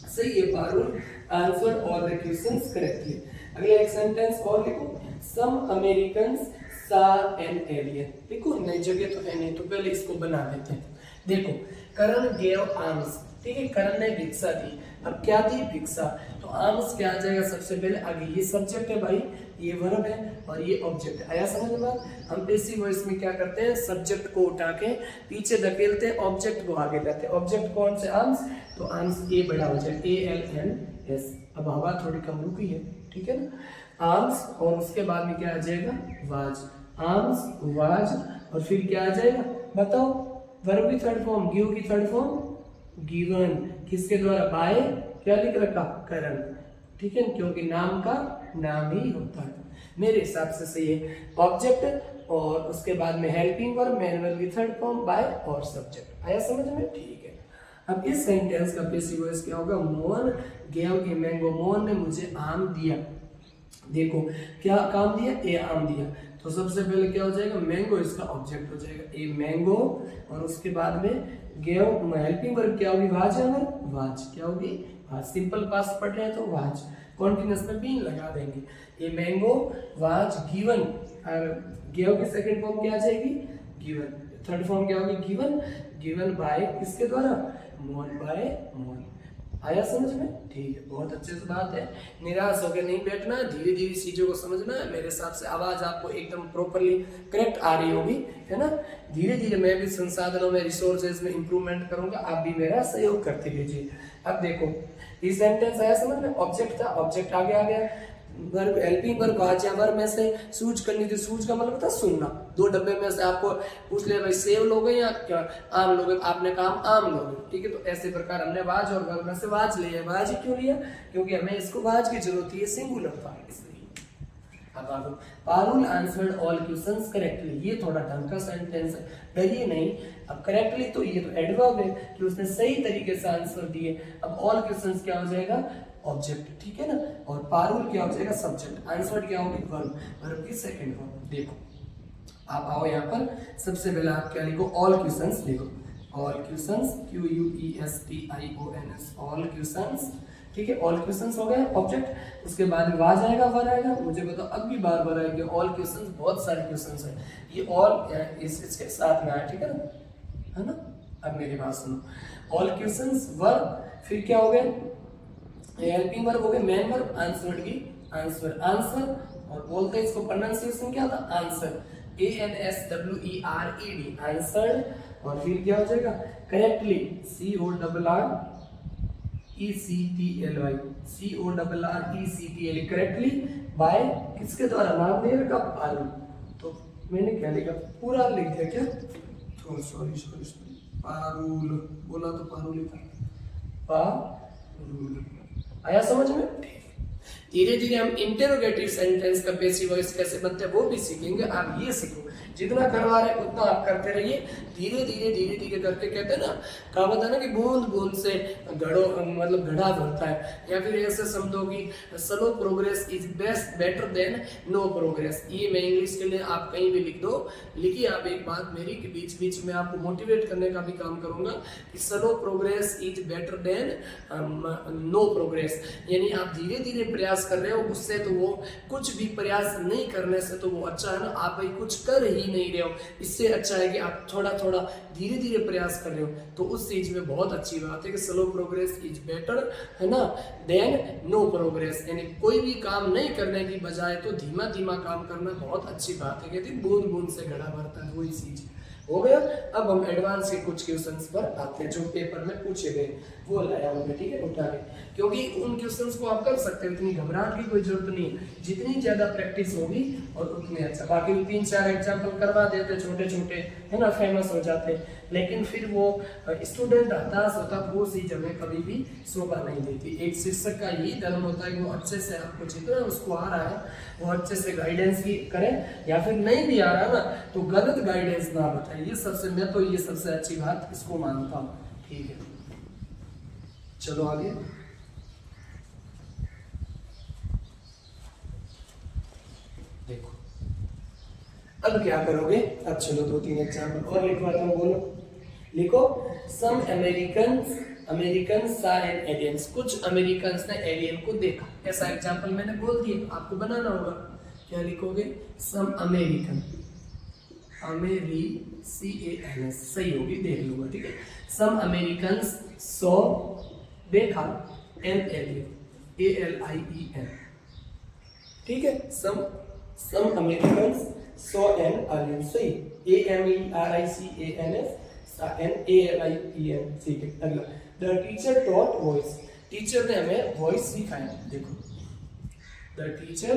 सही है, Parul answer all the questions correctly. अगला एक सेंटेंस और लिखो, सम अमेरिकन्स सा एन एलियन। लिखो, नई जगह तो है नहीं तो पहले इसको बना लेते हैं। देखो, करण गेव आर्म्स, ठीक है, करण ने भिक्षा दी, अब क्या दी? भिक्षा। तो आर्म्स क्या आ जाएगा सबसे पहले? आगे ये सब्जेक्ट है भाई, ये वर्ब है और ये ऑब्जेक्ट है। आया समझ में बात? हम पैसिव वॉइस में क्या करते हैं, सब्जेक्ट को उठा के पीछे धकेलते हैं, ऑब्जेक्ट को आगे लाते हैं। ऑब्जेक्ट कौन से? आर्म्स। तो आर्म्स ए बड़ा हो जाए ALNS। अब हवा थोड़ी कम रुकी है, ठीक है ना? आर्म्स और उसके बाद में क्या आ जाएगा? वाज। आर्म्स वाज और फिर क्या आ जाएगा बताओ? वर्ब की थर्ड फॉर्म, गिव की थर्ड फॉर्म गिवन। किसके द्वारा? बाय, क्या लिख रखा? करण, ठीक है, क्योंकि नाम का नाम ही होता है। मेरे हिसाब से सही है। ऑब्जेक्ट और उसके बाद में हेल्पिंग वर्ब, मेन वर्ब की थर्ड फॉर्म, बाय और सब्जेक्ट। आया समझ में? ठीक है। अब इस सेंटेंस का पैसिव वॉइस क्या होगा? Mohan gave a mango, Mohan ने मुझे आम दिया। देखो क्या काम दिया? ए आम दिया। तो सबसे पहले क्या हो जाएगा? मैंगो इसका ऑब्जेक्ट हो जाएगा, ए मैंगो, और उसके बाद में गेव हेल्पिंग वर्ब क्या होगी? वाज है ना, वाज क्या होगी? वाज। सिंपल पास्ट पढ़ रहे हैं तो वाज, कॉन्टिन्यूअस में बीन लगा देंगे। ये मैंगो वाज गिवन, और गेव की सेकंड फॉर्म क्या आ जाएगी? गिवन। थर्ड फॉर्म क्या होगी? गिवन। गिवन बाय किसके द्वारा? मोहन, बाय मोहन। आया समझ में? ठीक है, बहुत अच्छे से बात है। निराश होकर नहीं बैठना, धीरे धीरे चीजों को समझना है। मेरे हिसाब से आवाज आपको एकदम प्रॉपरली करेक्ट आ रही होगी, है ना? धीरे धीरे मैं भी संसाधनों में, रिसोर्सेज में इंप्रूवमेंट करूंगा, आप भी मेरा सहयोग करते रहिए। अब देखो, ये सेंटेंस आया समझ में? ऑब्जेक्ट था, ऑब्जेक्ट आगे आ गया, वर्ब हेल्पिंग वर्ब आज या वर्ब में से सूज करनी थी। सूज का मतलब था सुनना। 2 डब्बे में से आपको पूछ ले भाई सेव लोगे या क्या आम लोगे, आपने कहा आम लोगे, ठीक है? तो ऐसे प्रकार हमने वाज और वर्ब में से वाज लिया। वाज क्यों लिया? क्योंकि हमें इसको वाज की जरूरत है, सिंगुलर था इसलिए। अब आगे, Parul answered all questions correctly. ये थोड़ा ढंग का सेंटेंस है, डरिए नहीं। अब करेक्टली तो ये तो एडवर्ब है कि उसने सही तरीके से आंसर दिए। अब ऑल क्वेश्चंस क्या हो जाएगा? ऑब्जेक्ट, ठीक है ना? और पारुल क्या हो जाएगा? सब्जेक्ट। आंसर क्या होगी? वर्ब, वर्ब की सेकंड फॉर्म। देखो आप आओ यहाँ पर, सबसे पहले आप क्या लिखो? ऑल क्वेश्चंस लिखो। All questions QUESTIONS all questions, ठीक है? ऑल क्वेश्चंस हो गए ऑब्जेक्ट। उसके बाद वाज आएगा, वर आएगा। मुझे बताओ अब भी बार बार आएंगे ऑल क्वेश्चंस, बहुत सारे क्वेश्चंस हैं। ये ऑल इसके साथ में आया, ठीक है ना? है ना? अब मेरी बात सुनो, ऑल क्वेश्चंस वर्ब, फिर क्या हो गए? हेल्पिंग वर्ब हो गए, मेन वर्ब, आंसर्ड की आंसर, आंसर, और बोलते हैं इसको प्रोनाउंसिएशन क्या था? आंसर, ANSWERED आंसर्ड, और फिर क्या हो जाएगा? करेक्टली CORRECTLY करेक्टली बाय किसके द्वारा? नाम दे रखा पारुल। तो मैंने क्या लिखा? पूरा लिख दिया क्या? सॉरी पारुल बोला तो पारुल लिखा, पारुल। आया समझ में? धीरे धीरे हम इंटेरोगेटिव सेंटेंस का पैसिव वॉइस कैसे बनते हैं वो भी सीखेंगे। आप ये सीखो, जितना करवा रहे उतना आप करते रहिए। धीरे धीरे करके कहते हैं ना, कहावत है ना कि बूंद बूंद से घड़ो मतलब घड़ा भरता है। या फिर ऐसे समझो कि slow progress is better than no progress. ये मैं इंग्लिश के लिए आप कहीं भी लिख दो। लिखिए आप एक बात मेरी कि बीच बीच में आपको मोटिवेट करने का भी काम करूंगा कि slow progress is better than no progress. यानी आप धीरे धीरे प्रयास कर रहे हो, उससे तो वो कुछ भी प्रयास नहीं करने से तो वो अच्छा है ना। आप भाई कुछ कर ही नहीं रहे हो, इससे अच्छा है कि आप थोड़ा थोड़ा धीरे धीरे प्रयास कर रहे हो। तो उस चीज में बहुत अच्छी बात है कि स्लो प्रोग्रेस इज बेटर, है ना, देन नो प्रोग्रेस। यानी कोई भी काम नहीं करने की बजाय तो धीमा धीमा काम करना बहुत अच्छी बात है। कहते बूंद बूंद से घड़ा भरता है, वही चीज। हो गया। अब हम एडवांस के कुछ क्वेश्चंस पर आते हैं जो पेपर में पूछे गए, वो लाया हूं मैं, ठीक है, उठा के, क्योंकि उन क्वेश्चंस को आप कर सकते हो, इतनी घबराहट की कोई जरूरत नहीं है, जितनी ज्यादा प्रैक्टिस होगी और उतनी अच्छा। बाकी 3-4 एग्जांपल करवा देते छोटे छोटे, है ना, फेमस हो जाते, लेकिन फिर वो स्टूडेंट हताश होता, वो चीज हमें कभी भी शोभा नहीं देती। एक शिक्षक का यही धर्म होता है कि वो अच्छे से आपको जितना उसको आ रहा है वो अच्छे से गाइडेंस की करें, या फिर नहीं भी आ रहा ना तो गलत गाइडेंस ना बताए। ये सबसे, मैं तो ये सबसे अच्छी बात इसको मानता हूँ, ठीक है। चलो आगे। देखो अब क्या करोगे, अब चलो 2-3 एग्जाम्पल और लिखवाता हूँ, बोलो, लिखो। सम अमेरिकन सा एन एलियंस, कुछ अमेरिकन ने एलियन को देखा, ऐसा एग्जाम्पल मैंने बोल दिया, आपको बनाना होगा। क्या लिखोगे, सम अमेरिकन, CANS सही होगी, देख लूंगा, ठीक है। सम अमेरिकन सॉ देखा एन एलियन, ALIEN, ठीक है। सम अमेरिकन सॉ एन एलियन, सही, AMERICANS ALIEN, ठीक है। अगला, the teacher taught voice, teacher ने हमें वॉइस सिखाया, देखो, the teacher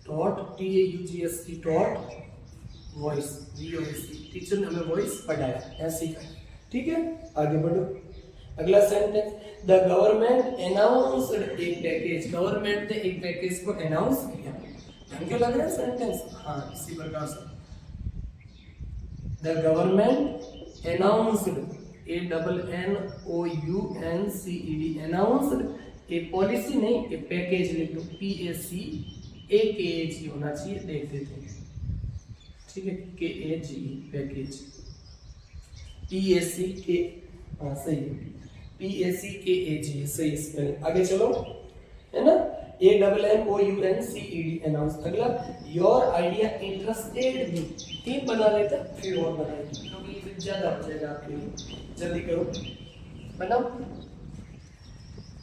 taught, TAUGS taught voice, VOIC, teacher ने हमें वॉइस पढ़ाया, ऐसे सिखाया, ठीक है। आगे बढ़ो। अगला sentence, the government announced A package, government ने एक पैकेज को अनाउंस किया, ढंग लग रहा है सेंटेंस, हाँ, इसी प्रकार से। The government announced, ANNOUNCED, announced A policy, नहीं, ए पैकेज लिख दो, PACAKAG होना चाहिए, देख देते हैं, ठीक है, KAGE पैकेज, PACK, हाँ सही है, PACKAG सही स्पेलिंग। आगे चलो, है ना, ANNOUNCED अनाउंस। अगला, योर आइडिया इंटरेस्टेड मी, 3 बना लेते फिर और बनाएंगे क्योंकि फिर ज्यादा हो जाएगा आपके लिए। जल्दी करो, बनाओ,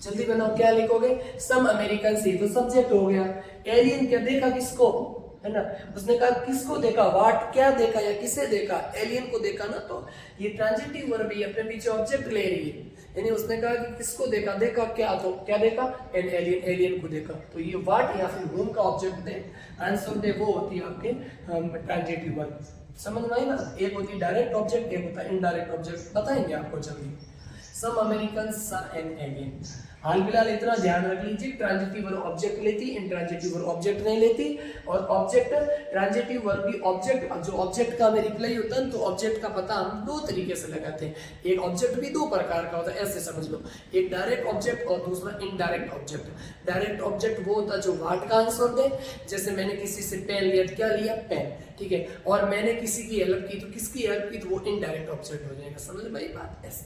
जल्दी बनाओ। क्या लिखोगे, सम अमेरिकन सी, तो सब्जेक्ट हो गया, एलियन क्या देखा, किसको, है ना, उसने कहा किसको देखा, व्हाट क्या देखा या किसे देखा, एलियन को देखा ना, तो ये ट्रांजिटिव वर्ब ही अपने पीछे ऑब्जेक्ट ले रही है, यानी उसने कहा कि किसको देखा, देखा क्या, तो क्या देखा, एन एलियन, एलियन को देखा, तो ये व्हाट या फिर whom का ऑब्जेक्ट दे, आंसर दे, वो होती है आपके ट्रांजिटिव वर्ब। समझ में आई ना, एक होती है डायरेक्ट ऑब्जेक्ट, एक होता है इनडायरेक्ट ऑब्जेक्ट, बताएंगे आपको जल्दी। सम अमेरिकन सा एन एलियन, हाल फिलहाल इतना ध्यान रख लीजिए, ट्रांजिटिव वर्ब ऑब्जेक्ट लेती, इंट्रांजिटिव वर्ब ऑब्जेक्ट नहीं लेती, और ऑब्जेक्ट ट्रांजिटिव वर्ब भी ऑब्जेक्ट, जो ऑब्जेक्ट का में रिप्लाई होता है तो ऑब्जेक्ट का पता हम 2 तरीके से लगाते हैं। एक ऑब्जेक्ट भी 2 प्रकार का होता है, ऐसे समझ लो, एक डायरेक्ट ऑब्जेक्ट और दूसरा इनडायरेक्ट ऑब्जेक्ट। डायरेक्ट ऑब्जेक्ट वो होता है जो व्हाट का आंसर दे, जैसे मैंने किसी से पेन लिया, क्या लिया, पेन, ठीक है, और मैंने किसी की हेल्प की, तो किसकी हेल्प की, तो वो इनडायरेक्ट ऑब्जेक्ट हो जाएगा। समझ में आई बात, ऐसे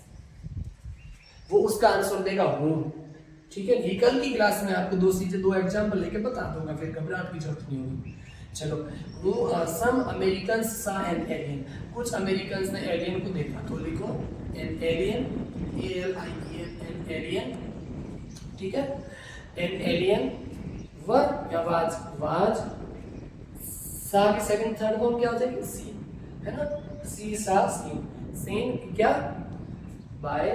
वो उसका आंसर देगा हूं, ठीक है। ये कल की क्लास में आपको 2 एग्जांपल लेके बता दूंगा, फिर घबराहट की जरूरत नहीं होगी। चलो, सम अमेरिकन सा एन एलियन, कुछ अमेरिकन ने एलियन को देखा, तो लिखो an alien, ALIEN, an alien, ठीक है। एन एलियन वर या वाज, सा की सेकंड थर्ड फॉर्म क्या हो जाएगी, सी, है ना, सी सा सीन, सीन क्या, बाय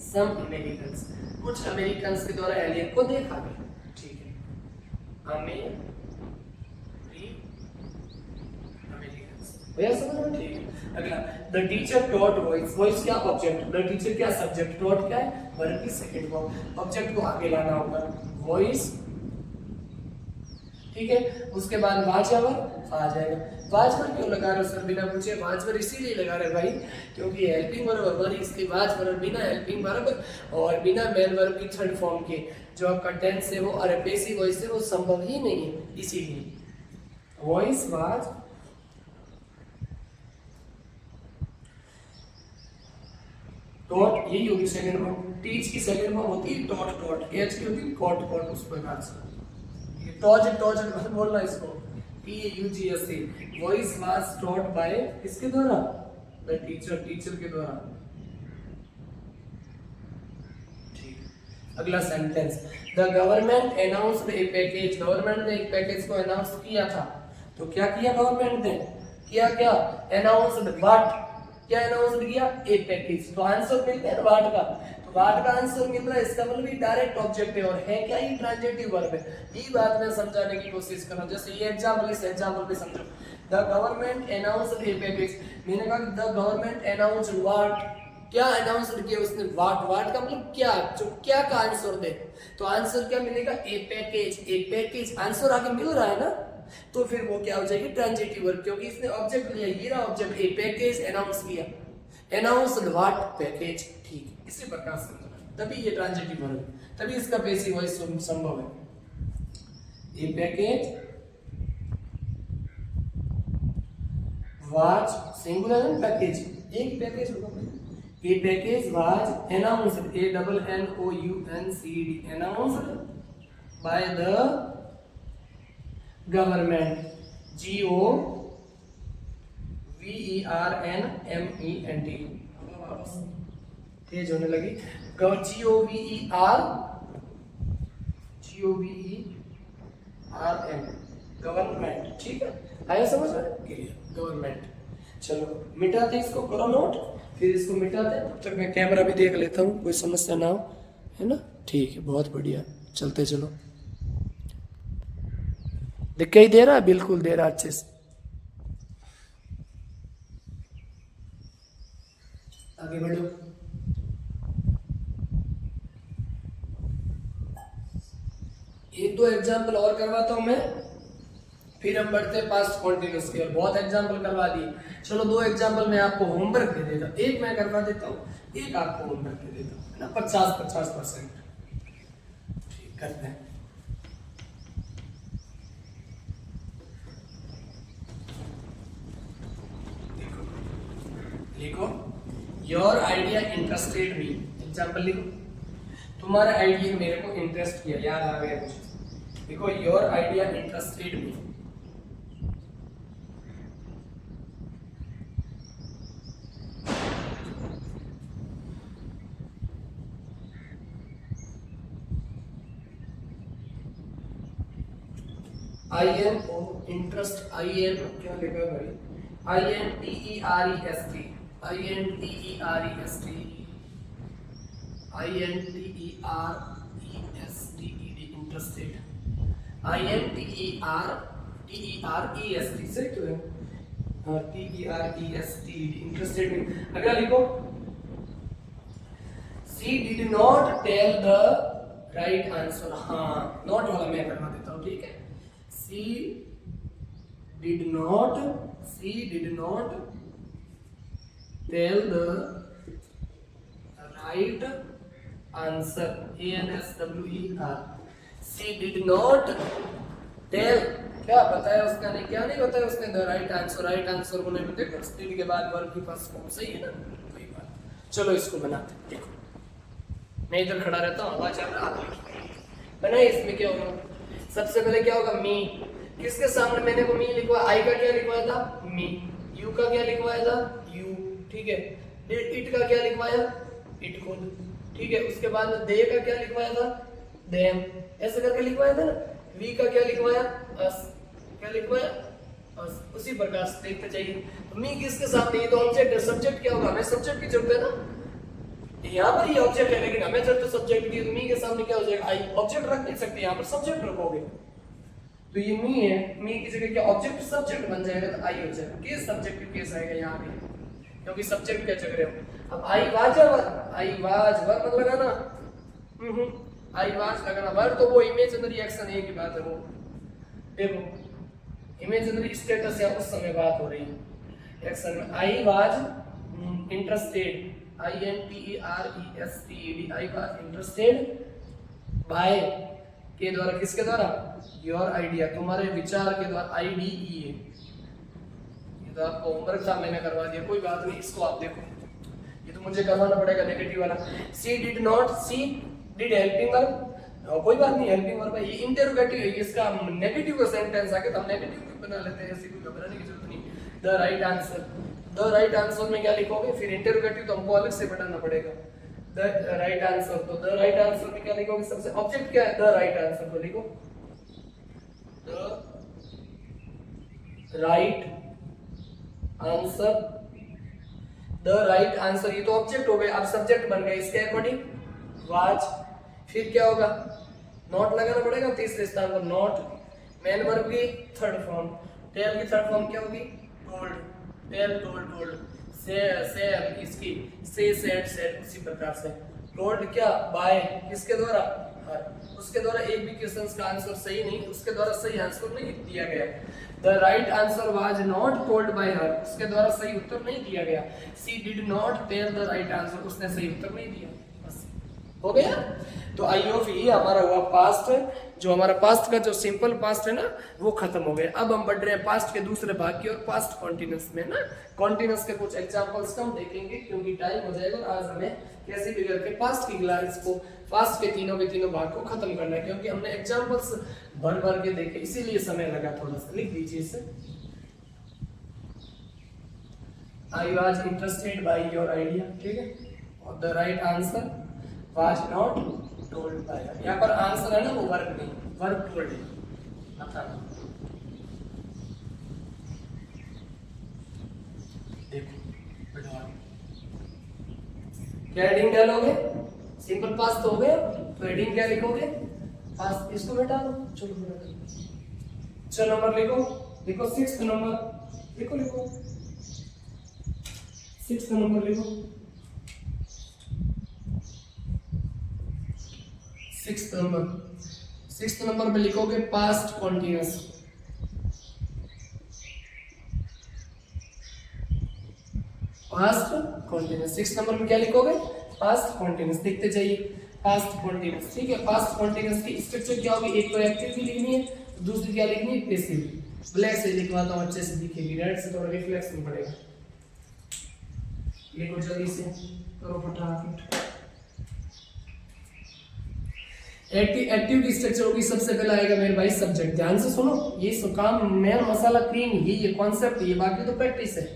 सम अमेरिकन्स, कुछ अमेरिकन्स के द्वारा एलियन को देखा गया, ठीक है, भैया समझ में, ठीक है। अगला, the teacher taught voice, voice क्या ऑब्जेक्ट, द टीचर क्या सब्जेक्ट, टॉट क्या है वर्ब की सेकंड फॉर्म, ऑब्जेक्ट को आगे लाना होगा, वॉइस, ठीक है। उसके बाद वाजवर आ जाएगा। वाजवर क्यों लगा रहे हो सर बिना पूछे, वाजवर इसीलिए लगा रहे भाई क्योंकि हेल्पिंग वर्ब हमारी, इसके वाजवर बिना हेल्पिंग वर्ब और बिना मेन वर्ब की थर्ड फॉर्म के जो आपका टेंस है वो और पैसिव वॉइस है वो संभव ही नहीं है, इसीलिए वॉइस वाज टॉट, यही होगी सेकंड फॉर्म। टीच की सेकंड फॉर्म होती है टॉट, टॉट एच की होती है कॉट, कॉट उस प्रकार से टॉज, टॉज बोलना इसको, TAUGS, voice was taught by किसके द्वारा, द टीचर, टीचर के द्वारा, ठीक। अगला sentence, the government announced A package, government ने एक पैकेज को अनाउंस किया था। तो क्या किया गवर्नमेंट ने, किया क्या, अनाउंस्ड व्हाट, क्या अनाउंस किया, ए पैकेज। तो आंसर मिलता है व्हाट का, तो व्हाट का आंसर मिल रहा है, इसका मतलब ये डायरेक्ट ऑब्जेक्ट है और है क्या, ये ट्रांजिटिव वर्ब है। ये बात मैं समझाने की कोशिश कर रहा हूं। जैसे ये एग्जांपल, इस एग्जांपल पे समझो, the government announced A package, मैंने कहा द गवर्नमेंट अनाउंस्ड व्हाट, क्या अनाउंस किया उसने, व्हाट, व्हाट का मतलब क्या, जो क्या का आंसर दे। तो आंसर क्या मिलेगा, ए पैकेज, ए पैकेज, आंसर आगे मिल रहा है ना, तो फिर वो क्या हो जाएगी, ट्रांजिटिव वर्ब, क्योंकि इसने ऑब्जेक्ट लिया, ये रहा ऑब्जेक्ट, ए पैकेज अनाउंस किया, अनाउंस्ड व्हाट पैकेज, ठीक, इसी प्रकार से तभी ये ट्रांजिटिव वर्ब है, तभी इसका पैसिव वॉइस संभव है। A package was singular and package, एक पैकेज होगा, a package was announced, announced, announced by the government, government, तेज होने लगी, government, गवर्नमेंट, ठीक है, आया समझ में, क्लियर, गवर्नमेंट। चलो मिटाते इसको, करो नोट, फिर इसको मिटाते हैं, तब तक मैं कैमरा भी देख लेता हूँ, कोई समस्या ना हो, है ना, ठीक है, बहुत बढ़िया, चलते चलो, दिखाई दे रहा है, बिल्कुल दे रहा अच्छे से, आगे बढ़ो। एक दो एग्जाम्पल और करवाता हूं मैं, फिर हम बढ़ते हैं पास्ट कॉन्टिन्यूअस की, और बहुत एग्जाम्पल करवा दिए। चलो दो एग्जाम्पल मैं आपको होमवर्क दे देता हूँ, एक मैं करवा देता हूँ, एक आपको होमवर्क दे देता हूँ, है ना, 50-50%, ठीक, करते हैं। लिखो, your idea interested me, example लिखो, तुम्हारा आइडिया मेरे को इंटरेस्ट किया, याद आ गया मुझे, देखो, your idea interested me, I N O interest, I N क्या लिखा भाई, I N T E R E S T, I N T E R E S T, I N T E R E S T E D, interested, I N T E R E S T, सही तो है, हाँ, T E R E S T, interested में। अगला लिखो, she did not tell the right answer, हाँ, not वाला मैं करवा देता हूँ, ठीक है, she did not tell the right answer, answer, she did not tell, क्या बताया उसने, नहीं, क्या नहीं बताया उसने, the right answer, right answer को नहीं बताया, did के बाद वर्ब की फर्स्ट फॉर्म, सही है ना, कोई बात। चलो इसको बनाते हैं, देखो मैं इधर खड़ा रहता हूँ, आवाज आ रहा है, बनाए, इसमें क्या होगा, सबसे पहले क्या होगा, मी, किसके सामने मैंने को मी लिखवाया, आई का क्या लिखवाया था, मी, यू का क्या लिखवाया था, यू, ठीक है, इट का क्या लिखवाया, इट खुद, ठीक है, उसके बाद दे का क्या लिखवाया था, देम, ऐसे करके लिखवाया था ना, वी का क्या लिखवाया, अस, क्या लिखवाया, अस, उसी प्रकार से देखते चाहिए। तो मी किसके सामने, ये तो ऑब्जेक्ट है, सब्जेक्ट क्या होगा, हमें सब्जेक्ट की जरूरत है ना, यहाँ पर ये ऑब्जेक्ट है, लेकिन हमें जरूरत तो सब्जेक्ट की, तो मी के सामने क्या हो जाएगा, आई, ऑब्जेक्ट रख नहीं सकते, यहाँ पर सब्जेक्ट रखोगे, तो ये मी है, मी की जगह क्या ऑब्जेक्ट सब्जेक्ट बन जाएगा, तो आई हो जाएगा, केस सब्जेक्टिव केस आएगा यहाँ पे, क्योंकि सब्जेक्ट क्या जगह है। अब आई वाज वर्ब लगाना, आई वाज लगाना, वर्ब तो वो इमेजिनरी एक्शन है की बात है, वो देखो इमेजिनरी स्टेटस या उस समय बात हो रही है, एक्शन में I was interested, I N T E R E S T E D, I was interested by के द्वारा, किसके द्वारा, योर आइडिया, तुम्हारे विचार के द्वारा, आई डी ई है, ये तो आपको होमवर्क था, मैंने करवा दिया, कोई बात नहीं, इसको आप देखो, ये तो मुझे करवाना पड़ेगा, नेगेटिव वाला, she did not, she did helping verb, कोई बात नहीं, हेल्पिंग वर्ब है, ये इंटरोगेटिव है, इसका नेगेटिव का सेंटेंस आके तो हम नेगेटिव बना लेते हैं, ऐसी कोई घबराने की जरूरत नहीं। The right answer, the right answer में क्या लिखोगे, फिर इंटरोगेटिव तो हमको अलग से बनाना पड़ेगा, द राइट आंसर, तो द राइट आंसर में क्या लिखोगे? सबसे ऑब्जेक्ट क्या है? द राइट आंसर को लिखो, the right answer, the right answer, ये तो ऑब्जेक्ट हो गए। अब सब्जेक्ट बन गए इसके अकॉर्डिंग वाज। फिर क्या होगा? नॉट लगाना पड़ेगा तीसरे स्थान पर, नॉट। मेन वर्ब की थर्ड फॉर्म, टेल की थर्ड फॉर्म क्या होगी? टोल्ड, टेल टोल्ड टोल्ड, से इसकी से सेड सेड, उसी प्रकार से टोल्ड क्या? बाय, किसके द्वारा? हर। उसके द्वारा एक भी क्वेश्चन का आंसर सही नहीं, उसके द्वारा सही आंसर नहीं दिया गया। The right answer was not told by her, उसके द्वारा सही उत्तर नहीं दिया गया। She did not tell the right answer, उसने सही उत्तर नहीं दिया। बस हो गया। तो आई होप ये हमारा हुआ पास्ट, जो हमारा पास्ट का जो सिंपल पास्ट है ना वो खत्म हो गया। अब हम बढ़ रहे हैं पास्ट के दूसरे भाग की और पास्ट कॉन्टिन्यूस में ना। कॉन्टिन्यूस के कुछ एग्जांपल्स हम देखेंगे क्योंकि टाइम हो जाएगा और आज हमें कैसे भी करके पास्ट की क्लास को, पास्ट के तीनों भाग को खत्म करना है क्योंकि हमने एग्जांपल्स भर भर के देखे, इसीलिए समय लगा थोड़ा सा। लिख दीजिए इसे, आई was interested by your idea, ठीक है। और the right answer was not told by हर, यहाँ पर आंसर है ना वो वर्ब नहीं, वर्ब टोल्ड है। देखो क्या हेडिंग डालोगे? सिंपल पास्ट तो हो गया, तो हेडिंग क्या लिखोगे? पास्ट। इसको बेटा चलो चलो नंबर लिखो, लिखो 6th नंबर, लिखो लिखो 6th नंबर लिखो, 6th नंबर। 6th नंबर पे लिखोगे past continuous, past continuous. 6th number में क्या लिखोगे? Past continuous. देखते जाइए पास्ट कॉन्टिन्यूअस, ठीक है। पास्ट कॉन्टिन्यूअस की स्ट्रक्चर क्या होगी? एक तो एक्टिव भी लिखनी है, दूसरी क्या लिखनी है? पैसिव। ब्लैक से लिखवाता हूं, अच्छे से दिखेगी, रेड से थोड़ा रिफ्लेक्स नहीं पड़ेगा। लिखो जल्दी से, करो फटाफट। एक्टिव की स्ट्रक्चर होगी, सबसे पहले आएगा मेरे भाई सब्जेक्ट। ध्यान से सुनो, ये काम मेन मसाला क्रीम, ये कॉन्सेप्ट, ये बाकी तो प्रैक्टिस है।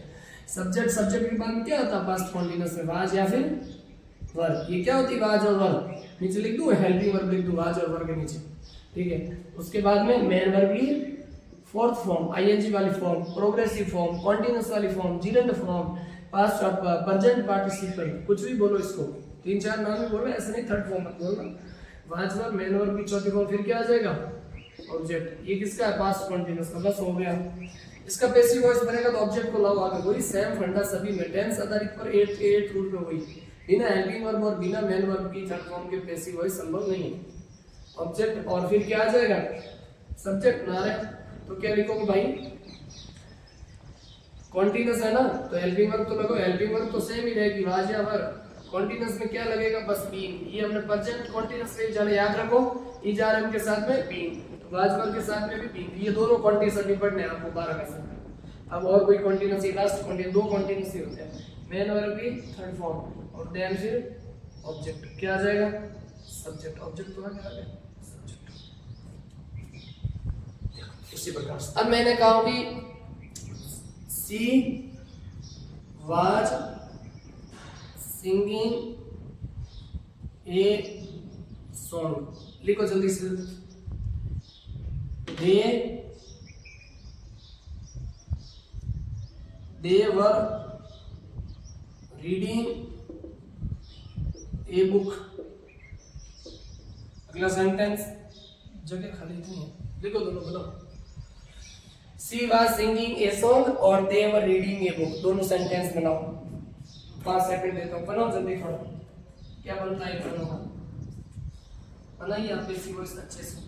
सब्जेक्ट, सब्जेक्ट के बाद क्या होता है पास्ट कॉन्टिन्यूअस में? वाज या फिर वर्ब। ये क्या होती है? वाज और वर्ब। नीचे लिख दूं, हेल्पिंग वर्ब लिख दूं वाज और वर्ब के नीचे, ठीक है। उसके बाद में मेन वर्ब की फोर्थ फॉर्म, आईएनजी वाली फॉर्म, प्रोग्रेसिव फॉर्म, कॉन्टिन्यूअस वाली form, gerund form, past present participle, कुछ भी बोलो इसको, 3-4 नाम ही बोलो, ऐसे नहीं थर्ड फॉर्म मत बोलना। वाज वर्ब, मेन वर्ब की चौथी फॉर्म, फिर क्या आ जाएगा? ऑब्जेक्ट। ये किसका है? पास्ट कॉन्टिन्यूअस का। बस हो गया। इसका पैसिव वॉइस बनेगा तो ऑब्जेक्ट को लाओ आगे, वही सेम फंडा सभी में, टेंस आधारित पर 8 रूल में वही। बिना हेल्पिंग वर्ब और बिना मेन वर्ब की थर्ड फॉर्म के पैसिव वॉइस संभव नहीं है। ऑब्जेक्ट और फिर क्या आ जाएगा? सब्जेक्ट ना रहे तो क्या लिखोगे भाई? कॉन्टिन्यूअस है ना, तो हेल्पिंग वर्ब तो लगो, हेल्पिंग वर्ब तो सेम ही रहेगी वाज या वर्ब। कॉन्टिन्यूअस में क्या लगेगा? बस बीइंग। ये हमने प्रेजेंट कॉन्टिन्यूअस में जाने याद रखो, इज आर एम के साथ में बीइंग, वाज वर्ब के साथ में भी बीइंग। ये दोनों कॉन्टिन्यूअस अभी पढ़ने हैं आपको 12 में से। अब और कोई कॉन्टिन्यूअस, लास्ट कॉन्टिन्यूअस, दो कॉन्टिन्यूअस ही होते हैं, मेन वर्ब की थर्ड फॉर्म और देन फिर ऑब्जेक्ट। क्या आ जाएगा? सब्जेक्ट। ऑब्जेक्ट तो आ गया सब्जेक्ट। इसी प्रकार से अब मैंने कहा कि she was singing a song, लिखो जल्दी से। they were reading a book। अगला सेंटेंस, जगह खाली नहीं है, लिखो दोनों, बोलो। she was singing a song और they were reading a book, दोनों सेंटेंस बनाओ। 5 सेकंड देता हूँ, बनाओ जल्दी थोड़ा। क्या बनता है दोनों का? बनाइए आप इसी को अच्छे से।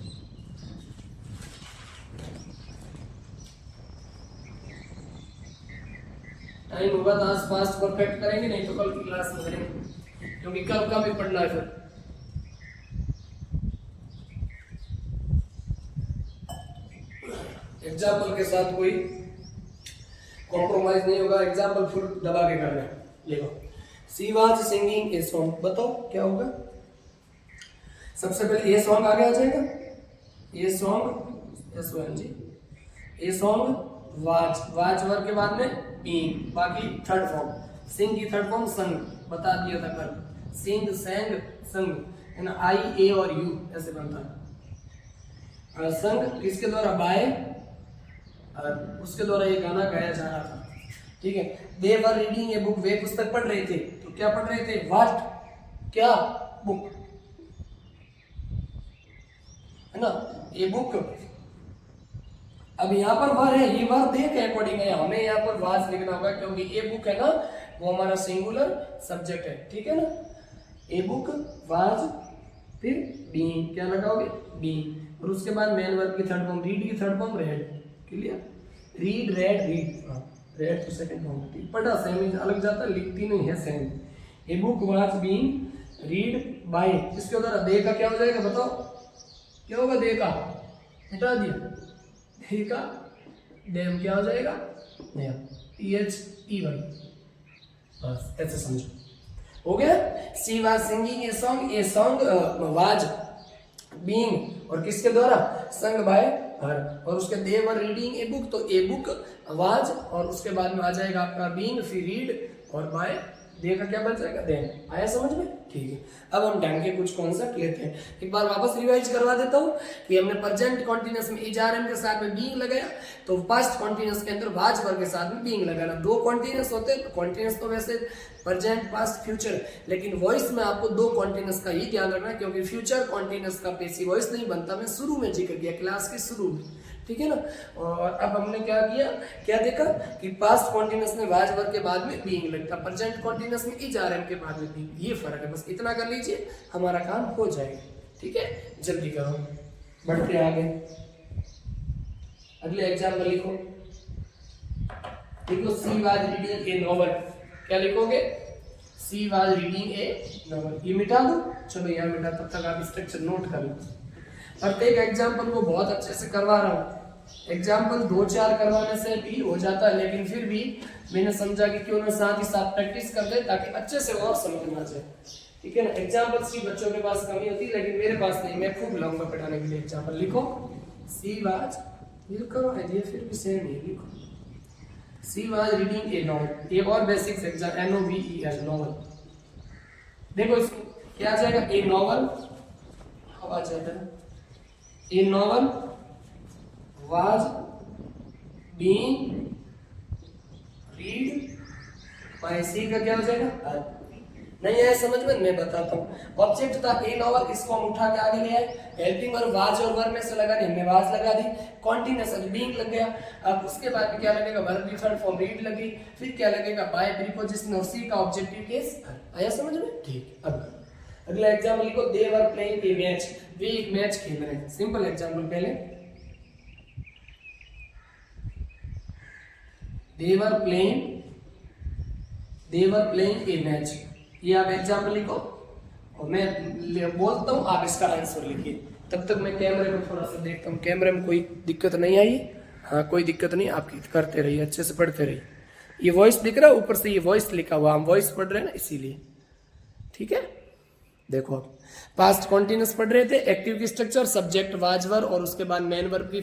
टाइम होगा तो आज फास्ट परफेक्ट करेंगे, नहीं तो कल की क्लास में करेंगे क्योंकि कल का भी पढ़ना है। फिर एग्जाम्पल के साथ कोई कॉम्प्रोमाइज नहीं होगा, एग्जाम्पल फुल दबा के करना है। देखो, she was singing a song, बताओ क्या होगा? सबसे पहले ये सॉन्ग आगे आ जाएगा, ये सॉन्ग एसओएनजी, ये सॉन्ग वाज, वाज वर्ब के बाद में बीइंग, बाकी थर्ड फॉर्म। सिंग की थर्ड फॉर्म संग, बता दिया था कल। सिंग, सैंग, संग, है ना, आई, ए और यू ऐसे बनता है। संग किसके द्वारा? बाय, और उसके द्वारा ये गाना गाया जा रहा था, ठीक है। दे वर रीडिंग ए बुक, वे पुस्तक पढ़ रहे थे। तो क्या पढ़ रहे थे? व्हाट, क्या, बुक, है ना, ए बुक। अब यहाँ पर वर है, ये वर दे के अकॉर्डिंग है, हमें यहाँ पर वाज लिखना होगा क्योंकि ए बुक है ना, वो हमारा सिंगुलर सब्जेक्ट है, ठीक है ना। ए बुक, वाज, फिर बीइंग, क्या लगाओगे? बीइंग, और उसके बाद मेन वर्ब की थर्ड फॉर्म, रीड की third form red, clear. Read, red, read, red तो सेकंड फॉर्म होती है, पढ़ा सेम अलग जाता है, लिखती नहीं है same. A book was being read bye, इसके द्वारा दे का क्या हो जाएगा बताओ? क्या होगा? दे का हटा दिया, दे का डेम क्या हो जाएगा? THEY, बस ऐसे समझो, हो गया। She was singing a song was being, और किसके द्वारा? संग बाय हर, और उसके दे वर रीडिंग ए बुक, तो ए बुक वाज, और उसके बाद में आ जाएगा आपका बीइंग, फिर रीड, और बाय दे का क्या बन जाएगा? देन। आया समझ में? ठीक है। अब हम ढंग के कुछ कॉन्सेप्ट लेते हैं, एक बार वापस रिवाइज करवा देता हूँ कि हमने प्रेजेंट कॉन्टिन्यूअस में इज-आर-एम के साथ में बीइंग लगाया, तो पास्ट कॉन्टिन्यूअस के अंदर वाज वर्ब के साथ में बीइंग लगाना। दो कॉन्टिन्यूअस होते हैं, कॉन्टिन्यूअस तो वैसे प्रेजेंट, पास्ट, फ्यूचर, लेकिन वॉइस में आपको दो कॉन्टिन्यूअस का ही ध्यान रखना है, क्योंकि फ्यूचर कॉन्टिन्यूअस का पैसिव वॉइस नहीं बनता। मैं शुरू में जिक्र किया क्लास के शुरू में, ठीक है ना। और अब हमने क्या किया, क्या देखा कि पास्ट कॉन्टिन्यूअस में वाज वर्ब के बाद में बीइंग लगता, प्रेजेंट कॉन्टिन्यूअस में इज-आर-एम के बाद में बीइंग, ये फर्क है। बस इतना कर लीजिए, हमारा काम हो जाएगा, ठीक है। जल्दी करो, बढ़ते आगे। अगले एग्जाम्पल लिखो, देखो she was reading A novel, क्या लिखोगे? She was reading A novel, ये मिटा दो, चलो यहाँ मिटा, तब तक आप स्ट्रक्चर नोट कर लो। प्रत्येक एग्जाम्पल को बहुत अच्छे से करवा रहा हूँ, एग्जाम्पल 2-4 करवाने से भी हो जाता है, लेकिन फिर भी मैंने समझा कि क्यों ना साथ ही साथ प्रैक्टिस कर दे, ताकि अच्छे से और समझ में आ जाए, ठीक है ना। एग्जाम्पल सी बच्चों के पास कमी होती है, लेकिन मेरे पास नहीं, मैं खूब लाऊंगा पढ़ाने के लिए। एग्जाम्पल लिखो, सी वाज, ये करो ये फिर भी सेम ही लिखो, she was reading A novel. एक और बेसिक्स एग्जाम, NOVEL, नॉवल। देखो इसको क्या आ जाएगा? ए नॉवल, अब आ जाता है a novel was being read by, सी का क्या हो जाएगा? नहीं है समझ में? मैं बताता हूँ। ऑब्जेक्ट था ए नॉवल, इसको हम उठा के आगे ले आए, हेल्पिंग वर्ब वाज और वर्ब में से लगा दी, हमने वाज लगा दी, कॉन्टिन्यूअस बीइंग लग गया। अब उसके बाद में क्या लगेगा? वर्ब की थर्ड फॉर्म रीड लगी, फिर क्या लगेगा? बाय प्रीपोजिशन, और सी का ऑब्जेक्टिव केस। आया समझ में? ठीक। अब अगला एग्जाम्पल लिखो, दे वर प्लेइंग ए मैच, वे एक मैच खेल रहे हैं। सिंपल एग्जाम्पल पहले, दे वर प्लेइंग ए मैच, ये आप एग्जाम्पल लिखो और मैं बोलता हूँ, आप इसका आंसर लिखिए। तब तक मैं कैमरे को थोड़ा सा देखता हूँ, कैमरे में कोई दिक्कत नहीं आई? हाँ, कोई दिक्कत नहीं, आप करते रहिए, अच्छे से पढ़ते रहिए। ये वॉइस दिख रहा है ऊपर से, ये वॉइस लिखा हुआ, हम वॉइस पढ़ रहे हैं ना इसीलिए, ठीक है। देखो अब पास्ट कॉन्टिन्यूअस पढ़ रहे थे, एक्टिव की स्ट्रक्चर, सब्जेक्ट वाज वर्ब, और उसके बाद मेन वर्ब की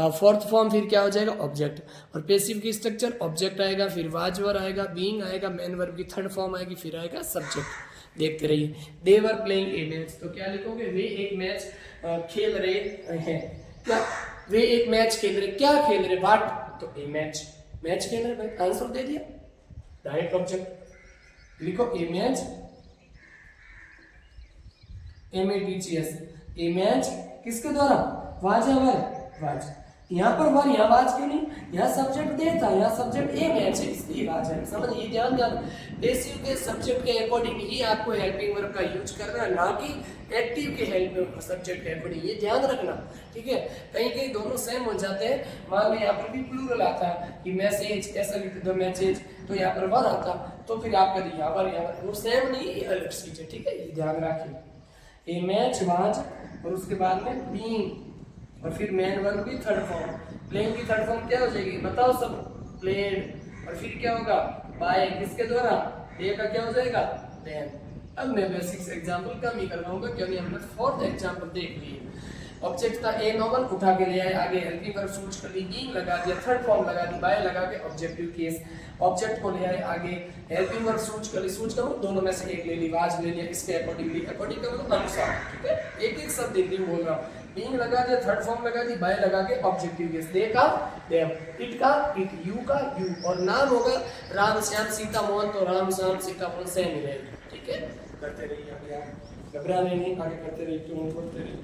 फोर्थ फॉर्म, फिर क्या हो जाएगा? ऑब्जेक्ट। और पैसिव की स्ट्रक्चर, ऑब्जेक्ट आएगा, फिर वाज वर्ब आएगा, बीइंग आएगा, मेन वर्ब की थर्ड फॉर्म आएगी, फिर आएगा सब्जेक्ट। देखते रहिए, दे वर प्लेइंग ए मैच, तो क्या लिखोगे? वे एक मैच खेल रहे हैं। क्या? वे एक मैच खेल रहे, क्या खेल रहे? व्हाट, तो ए मैच, मैच खेल रहे भाई, आंसर दे दिया, डायरेक्ट ऑब्जेक्ट। लिखो ए मैच, MATCH, ए मैच किसके द्वारा? वाज या वर्ब? वाज। यहाँ पर वर्ब, यहाँ वाज क्यों नहीं? यहाँ सब्जेक्ट देता, यहाँ सब्जेक्ट ए मैच है, इसलिए वाज है। समझिए, ध्यान ध्यान, पैसिव के सब्जेक्ट के अकॉर्डिंग ही आपको हेल्पिंग वर्ब का यूज करना है, ना कि एक्टिव के हेल्प सब्जेक्ट के अकॉर्डिंग, ये ध्यान रखना, ठीक है। कहीं कहीं दोनों सेम हो जाते हैं। मान लो यहाँ पर भी प्लूरल आता है कि मैसेज, ऐसा लिख दो मैसेज, तो यहाँ पर वर्ब आता, तो फिर आप करिए यहाँ पर, वो सेम नहीं, ये अलग चीज है, ठीक है, ये ध्यान रखिए। ए मैच वाज, और उसके बाद में बीइंग, और फिर मेन वर्ब की थर्ड फॉर्म। प्लेइंग की थर्ड फॉर्म क्या हो जाएगी? बताओ सब, प्लेड, और फिर क्या होगा? बाय, किसके द्वारा? ए का क्या हो जाएगा? देन। अब मैं बेसिक्स एग्जांपल कम ही करवाऊंगा, क्योंकि हमने फोर्थ एग्जांपल देख लिए। ऑब्जेक्ट था ए नॉर्मल, उठा के ले आए आगे, हेल्पिंग वर्ब चूज कर ली, बीइंग लगा दिया, थर्ड फॉर्म लगा दी, बाय लगा के ऑब्जेक्टिव केस, ऑब्जेक्ट को ले आए आगे, हेल्पिंग वर्ब चूज कर ली, चूज करो दोनों में से एक ले ली, वाज ले लिया, इसके अकॉर्डिंगली, अकॉर्डिंग का मतलब अनुसार, ठीक है, एक एक शब्द हिंदी बोल रहा हूं, बीइंग लगा दिया, थर्ड फॉर्म लगा दी, बाय लगा के ऑब्जेक्टिव केस, दे का देम, इट का इट, यू का यू, और नाम होगा राम श्याम सीता मोहन, तो राम श्याम सीता मोहन सेम ही रहेगा, ठीक है, करते रहिए आगे, आप घबराने नहीं, आगे करते रहिए, क्यों करते रहिए।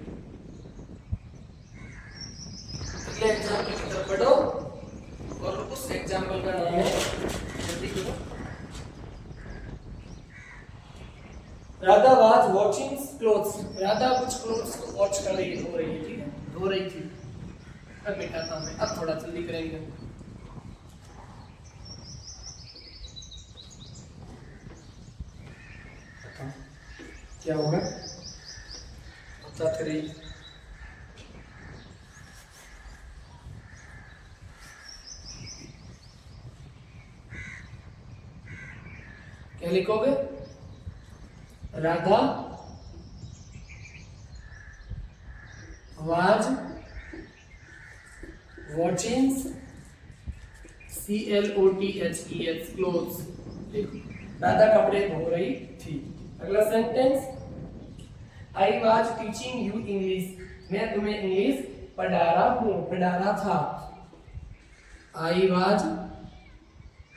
अगले एग्जाम्पल की तरफ बढ़ो और उस एग्जाम्पल का नाम है, जल्दी करो, Radha was watching clothes, Radha कुछ क्लोथ्स को वॉच कर रही है, धो रही है, ठीक है, धो रही थी, अब मिटाता हूं, अब थोड़ा जल्दी करेंगे, क्या होगा बताते रहिए। क्या लिखोगे, Radha was watching CLOTHES clothes, Radha कपड़े धो रही थी। अगला sentence, I was teaching you English, मैं तुम्हें इंग्लिश पढ़ा रहा हूँ, पढ़ा रहा था, आई वाज,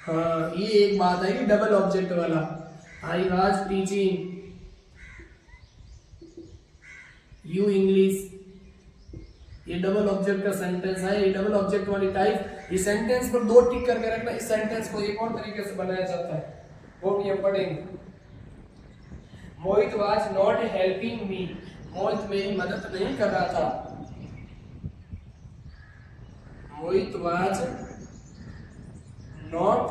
हाँ ये एक बात है कि डबल ऑब्जेक्ट वाला, I was teaching you English, ये डबल ऑब्जेक्ट का सेंटेंस है, ये डबल ऑब्जेक्ट वाली टाइप, इस सेंटेंस पर दो टिक करके रखना, इस सेंटेंस को एक और तरीके से बनाया जाता है, वो भी हम पढ़ेंगे। Mohit was not helping me, Mohit मेरी मदद नहीं कर रहा था, Mohit was not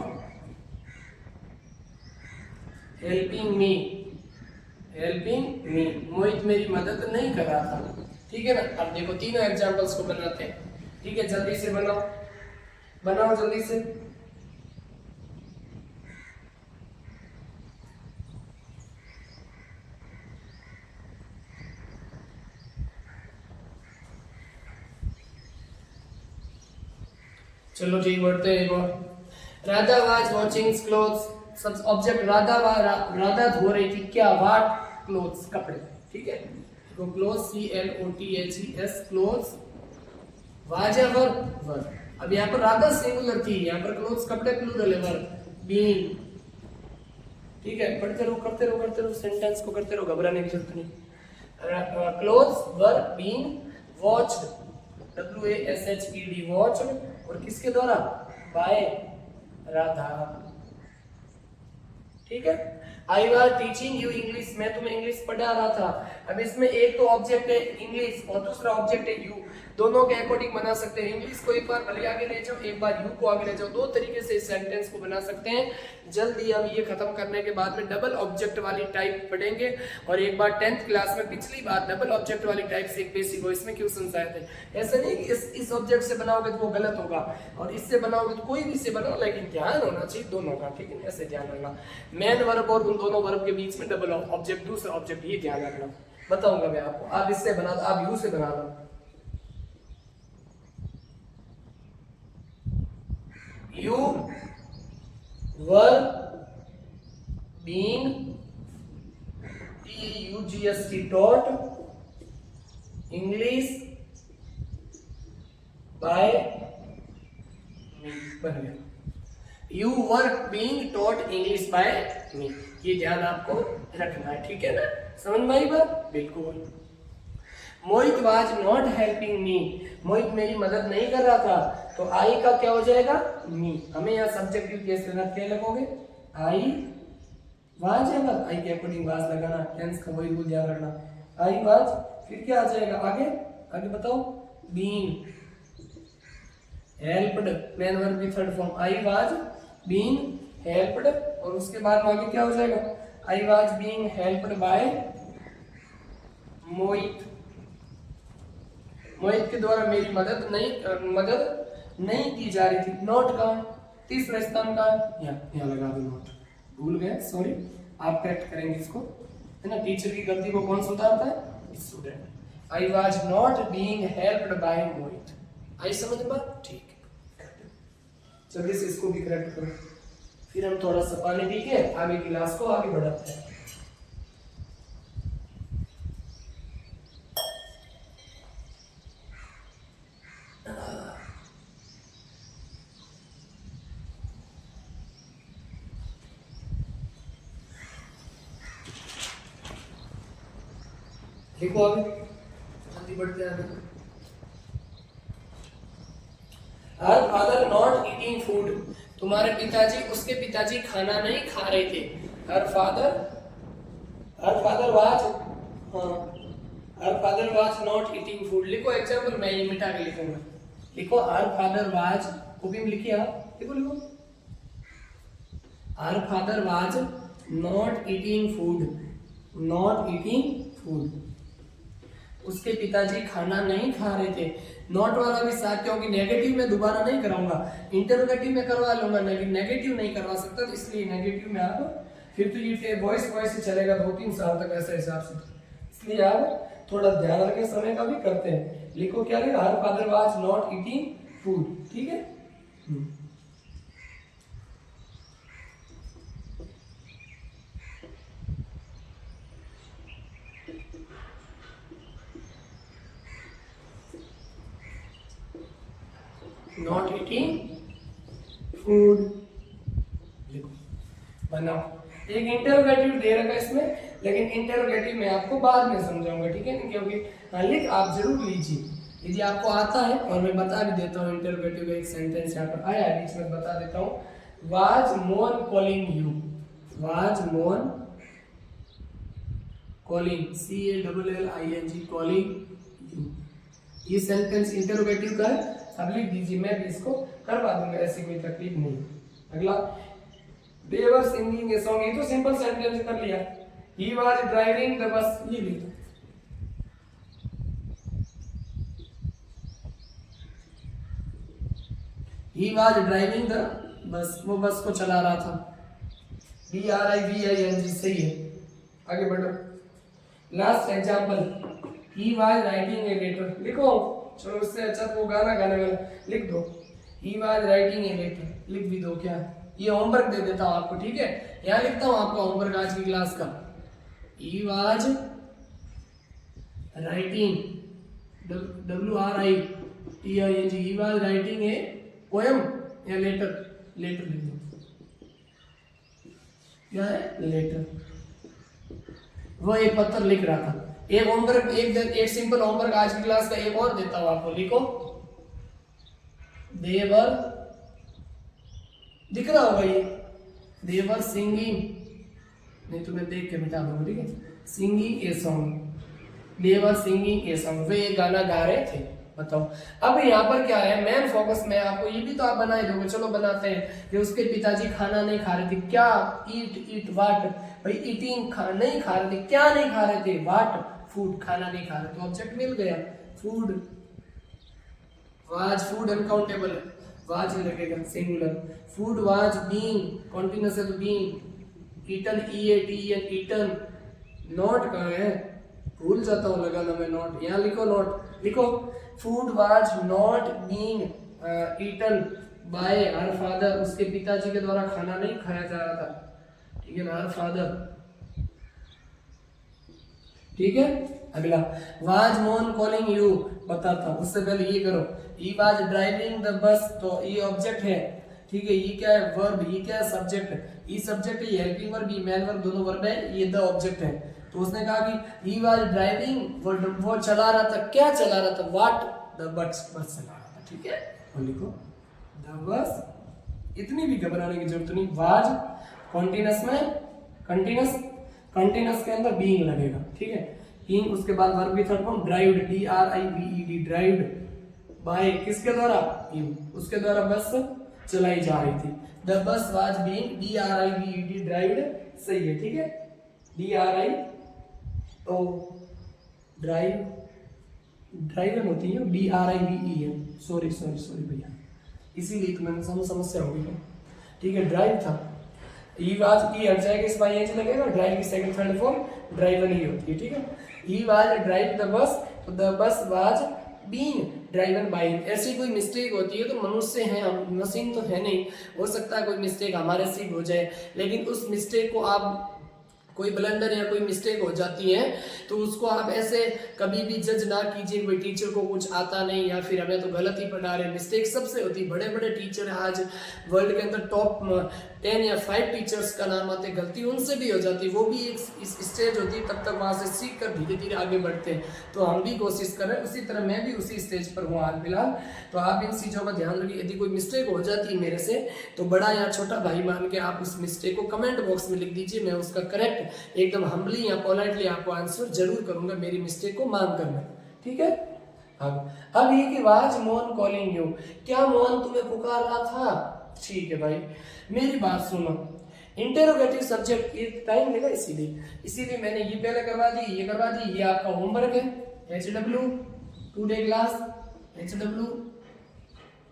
helping me, helping me, Mohit मेरी मदद नहीं कर रहा था, ठीक है ना। अब देखो तीनों एग्जांपल्स को बनाते हैं, ठीक है, जल्दी से बनाओ, बनाओ जल्दी से। चलो ठीक, बढ़ते हैं एक और, राधा वाज वॉचिंग क्लोथ्स, सब ऑब्जेक्ट राधा, राधा धो रही थी क्या, वाट क्लोथ्स, कपड़े, ठीक है, तो क्लोथ्स CLOTHES क्लोथ्स, वाज है वर्ब, अब यहाँ पर राधा सिंगुलर थी, यहाँ पर क्लोथ्स कपड़े प्लूरल है, वर्ब बीइंग, ठीक है, पढ़ते रहो करते रहो करते रहो, सेंटेंस को करते रहो, घबराने की जरूरत नहीं। Clothes verb being watched, WASHED watched, और किसके द्वारा, बाय राधा, ठीक है। I was teaching you English, मैं तुम्हें इंग्लिश पढ़ा रहा था, अब इसमें एक तो ऑब्जेक्ट है इंग्लिश और दूसरा ऑब्जेक्ट है यू, दोनों के अकॉर्डिंग बना सकते हैं, इंग्लिश को एक बार भले आगे ले जाओ, एक बार यू को आगे ले जाओ, दो तरीके से इस सेंटेंस को बना सकते हैं। जल्दी हम ये खत्म करने के बाद में डबल ऑब्जेक्ट वाली टाइप पढ़ेंगे, और एक बार 10th क्लास में पिछली बार डबल ऑब्जेक्ट वाली टाइप से एक बेसिक हो, इसमें क्वेश्चन आए थे, ऐसा नहीं कि इस ऑब्जेक्ट से बनाओगे तो वो गलत होगा, और इससे बनाओगे तो कोई भी से बनाओ, लेकिन ध्यान होना चाहिए दोनों का, ठीक है, ऐसे ध्यान रखना, मेन वर्ब और उन दोनों वर्ब के बीच में डबल ऑब्जेक्ट, दूसरा ऑब्जेक्ट, ये ध्यान रखना, बताऊंगा मैं आपको, आप इससे बना दो, आप यू से बना लो, you were being TUGST taught English by me, बन गया, You were being taught English by me, ये ध्यान आपको रखना है, ठीक है ना, समझ में आई बात, बिल्कुल। मोहित was not helping me, Mohit मेरी मदद नहीं कर रहा था, तो आई का क्या हो जाएगा, मी, हमें यहाँ सब्जेक्टिव केस लेना, क्या लगोगे, आई वाज है ना, आई के अकॉर्डिंग वाज लगाना, टेंस का वही ध्यान रखना, आई वाज, फिर क्या आ जाएगा आगे, आगे बताओ, बीइंग हेल्प्ड, मेन वर्ब की third form, I was being helped, और उसके बाद आगे क्या हो जाएगा, I was being helped by Mohit, Mohit के द्वारा मेरी मदद नहीं की जा रही थी, नोट का तीसरा स्थान का यहाँ लगा दो, नोट भूल गए, सॉरी, आप करेक्ट करेंगे इसको, है ना, टीचर की गलती को कौन सुधारता है, student, I was not being helped by Mohit. आई समझ बात? ठीक है, जल्दी से इसको भी करेक्ट करो, फिर हम थोड़ा सा पानी पी के आगे क्लास को आगे बढ़ाते हैं। लिखो अभी, जल्दी बढ़ते हैं आगे। Her father not eating food, तुम्हारे पिताजी, उसके पिताजी खाना नहीं खा रहे थे। हर फादर वाज, हाँ, her father was not eating food. लिखो एग्जाम्पल, मैं ये मिटा के लिखूंगा। लिखो हर फादर वाज, कॉपी में लिखिए आप, लिखो लिखो। Her father was not eating food, not eating food. उसके पिताजी खाना नहीं खा रहे थे। नॉट वाला भी साथ, क्योंकि नेगेटिव में दोबारा नहीं कराऊंगा, इंटरोगेटिव में करवा लूंगा, नेगेटिव नहीं करवा सकता, तो इसलिए नेगेटिव में आप फिर तो ये वॉइस से चलेगा 2-3 साल तक ऐसे हिसाब से, इसलिए आप थोड़ा ध्यान रखें, समय का भी करते हैं। लिखो क्या लिखा, her father was not eating food, ठीक है। नॉट ईटिंग फूड लिखो, बनाओ। एक इंटरोगेटिव दे रखा है इसमें, लेकिन इंटरोगेटिव में आपको बाद में समझाऊंगा, ठीक है, क्योंकि लिख आप जरूर लीजिए यदि आपको आता है। और मैं बता भी देता हूँ इंटरोगेटिव का एक सेंटेंस यहाँ पर आया है, बीच में बता देता हूँ। Was Mohan calling you, was Mohan calling, CALLING, calling you. ये सेंटेंस इंटरोगेटिव का है, अब लिख दीजिए, मैं भी इसको करवा दूंगा, ऐसी कोई तकलीफ नहीं। अगला, they were singing a song, ये तो सिंपल सेंटेंस कर लिया। he was driving the bus, ये लिख दो। he was driving the bus, वो बस को चला रहा था। DRIVING सही है, आगे बढ़ो। Last example, he was writing a letter, लिखो, चलो उससे अच्छा तो वो गाना गाने वाला, लिख दो। he was writing a letter, लिख भी दो। क्या, ये होमवर्क दे देता हूँ आपको, ठीक है, यहाँ लिखता हूँ आपका होमवर्क आज की क्लास का। he was writing, WRITING, he was writing a poem या लेटर, लेटर लिख दो। क्या है, लेटर, वो एक पत्र लिख रहा था। एक होमवर्क, एक सिंपल होमवर्क आज की क्लास का एक और देता हूं आपको, लिखो। देवर, दिख रहा होगा ये, देवर सिंगिंग, नहीं तो मैं देख के मिटा दूंगा, ठीक है, singing a song, they were singing a song, वे एक गाना गा रहे थे। बताओ अब यहाँ पर क्या है, मेन फोकस में आपको ये भी तो आप बना ही दोगे, चलो बनाते हैं कि उसके पिताजी खाना नहीं खा रहे थे। क्या, ईट वाट, भाई ईटिंग नहीं खा रहे थे, क्या नहीं खा रहे थे, वाट, फूड, खाना नहीं खा रहे, तो ऑब्जेक्ट मिल गया, फूड। वाज, फूड अनकाउंटेबल है, वाज लगेगा singular. Food was being, continuous है तो being. Eaten, EATEN, eaten. Not कहाँ है, भूल जाता हूँ लगाना मैं नॉट, यहाँ लिखो नॉट, लिखो। Food was not being eaten by her father, उसके पिताजी के द्वारा खाना नहीं खाया जा रहा था, ठीक है ना, हर फादर, ठीक है। अगला, वाज मोहन कॉलिंग यू, बताता हूं, उससे पहले ये करो। He was driving the bus, तो ये ऑब्जेक्ट है, ठीक है, ये क्या है, वर्ब, ये क्या है, सब्जेक्ट है, ये सब्जेक्ट है, ये हेल्पिंग वर्ब, ये मेन वर्ब, दोनों वर्ब है, ये द ऑब्जेक्ट है। तो उसने कहा कि ही वाज ड्राइविंग, वो चला रहा था, क्या चला रहा था, व्हाट, द बस चला रहा था, ठीक है, और लिखो द बस, इतनी भी घबराने की जरूरत नहीं। वाज कॉन्टिन्यूअस में, कंटीन्यूअस के अंदर बीइंग लगेगा, ठीक है, बीइंग, उसके बाद वर्ब भी third form, drived, DRIVED, drived by, किसके द्वारा, यू, उसके द्वारा बस चलाई जा रही थी। The bus was being, DRIVED, derived, सही है, ठीक है, DRI, तो ड्राइवर होती है, DRIVE, सॉरी भैया, इसीलिए तो मैंने समस्या हो गई, ठीक है, ड्राइव था। ही वाज, की हट जाएगा, इस बार ये लगेगा, ड्राइव की सेकंड थर्ड फॉर्म ड्राइवर ही होती है, ठीक है। He was drive the bus, the bus was been driven by him. ऐसी कोई मिस्टेक होती है तो मनुष्य है, हम मशीन तो है नहीं, हो सकता है कोई मिस्टेक हमारे से हो जाए, लेकिन उस मिस्टेक को आप कोई ब्लंडर या कोई मिस्टेक हो जाती है तो उसको आप ऐसे कभी भी जज ना कीजिए कोई टीचर को कुछ आता नहीं या फिर हमें तो गलत ही पढ़ा रहे। मिस्टेक सबसे होती है, बड़े बड़े टीचर आज वर्ल्ड के अंदर टॉप 10 या 5 टीचर्स का नाम आते, गलती उनसे भी हो जाती है, वो भी एक इस स्टेज होती है, तब तक वहाँ से सीख कर धीरे धीरे आगे बढ़ते हैं। तो हम भी कोशिश करें, उसी तरह मैं भी उसी स्टेज पर हूँ हाल फिलहाल। तो आप इन चीज़ों का ध्यान रखिए, यदि कोई मिस्टेक हो जाती है मेरे से तो बड़ा या छोटा भाई मान के आप उस मिस्टेक को कमेंट बॉक्स में लिख दीजिए, मैं उसका करेक्ट एकदम हम्बली या पोलाइटली आपको आंसर जरूर करूंगा, मेरी मिस्टेक को मान करना, ठीक है। अब ये कि वाज मोहन कॉलिंग यू, क्या मोहन तुम्हें पुकार रहा था? ठीक है भाई, मेरी बात सुनो, इंटेरोगेटिव सब्जेक्ट ये टाइम लेगा, इसीलिए मैंने ये पहले करवा दी, ये करवा दी, ये आपका होमवर्क है, HW टुडे क्लास, HW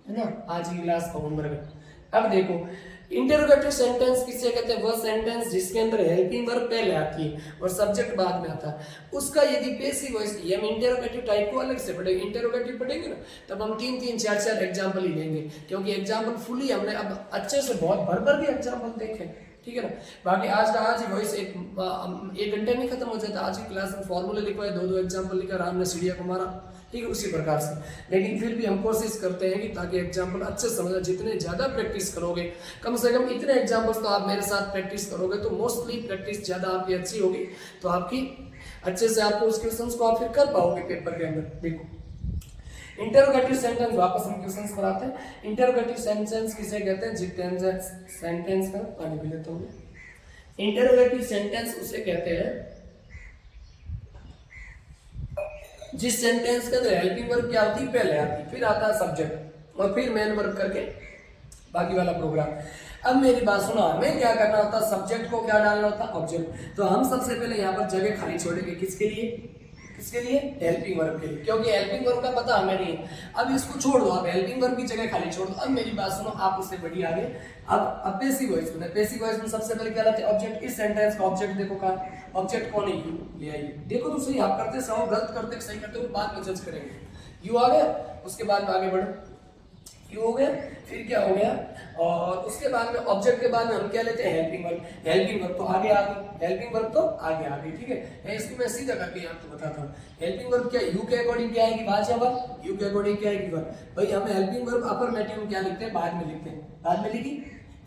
है ना, आज की क्लास का होमवर्क है। अब देखो इंटेरोगेटिव सेंटेंस किसे कहते हैं? वह सेंटेंस जिसके अंदर हेल्पिंग वर्ब पहले आती है और सब्जेक्ट बाद में आता है, उसका यदि पेसिव वॉइस, हम इंटेरोगेटिव टाइप को अलग से पढ़ेंगे, इंटेरोगेटिव पढ़ेंगे ना तब हम 3-3, 4-4 एग्जाम्पल ही लेंगे, क्योंकि एग्जाम्पल फुली हमने अब अच्छे से बहुत भर के एग्जाम्पल देखे, ठीक है ना। बाकी आज का आज ही वॉइस एक घंटे में खत्म हो जाता है। आज की क्लास में फॉर्मूले लिखवाए, 2-2 एग्जाम्पल लिखा, राम ने सीढ़िया को मारा, ठीक है, उसी प्रकार से। लेकिन फिर भी हम कोशिश करते हैं कि ताकि एग्जाम्पल अच्छे समझ, जितने ज्यादा प्रैक्टिस करोगे, कम से कम इतने एग्जाम्पल्स तो आप मेरे साथ प्रैक्टिस करोगे तो मोस्टली प्रैक्टिस ज्यादा आपकी अच्छी होगी, तो आपकी अच्छे से आपको उस क्वेश्चंस को आप फिर कर पाओगे पेपर के अंदर। देखो इंटरोगेटिव सेंटेंस, वापस हम क्वेश्चंस पर आते हैं। इंटरोगेटिव सेंटेंस किसे कहते हैं? जिस सेंटेंस का पानी पी लेता हूँ। इंटरोगेटिव सेंटेंस उसे कहते हैं जिस सेंटेंस के अंदर हेल्पिंग वर्ब क्या होती है? पहले आती, फिर आता है सब्जेक्ट और फिर मेन वर्ब करके बाकी वाला प्रोग्राम। अब मेरी बात सुनो, हमें क्या करना होता है? सब्जेक्ट को क्या डालना होता है? ऑब्जेक्ट। तो हम सबसे पहले यहाँ पर जगह खाली छोड़ेंगे, किसके लिए? हेल्पिंग वर्ब के लिए, क्योंकि हेल्पिंग वर्ब का पता हमें नहीं है। अब इसको छोड़ दो, आप हेल्पिंग वर्ब की जगह खाली छोड़ दो। अब मेरी बात सुनो, आप उससे बढ़ी आगे। अब पेसिव वॉइस में, पेसिव वॉइस में सबसे पहले क्या रहता है? ऑब्जेक्ट। इस सेंटेंस का ऑब्जेक्ट देखो, कहाँ ऑब्जेक्ट कौन है? यू। ले आइए, देखो तो सही, आप करते सही, गलत करते सही करते हो, बाद में जज करेंगे। यू आ गया, उसके बाद में आगे बढ़ो, यू हो गया, फिर क्या हो गया, और उसके बाद में ऑब्जेक्ट के बाद में हम क्या लेते हैं? Helping verb. हेल्पिंग वर्ब तो आगे आ गई, हेल्पिंग वर्ब तो आगे आ गई, ठीक है। इसको मैं सीधा करके आपको बताता हूँ। हेल्पिंग वर्ब क्या? यू के अकॉर्डिंग क्या आएगी? वाज या वर? यू के अकॉर्डिंग क्या आएगी? वर। भाई हमें हेल्पिंग वर्ब अफर्मेटिव में क्या लिखते हैं? बाद में लिखते हैं, बाद में लिखी,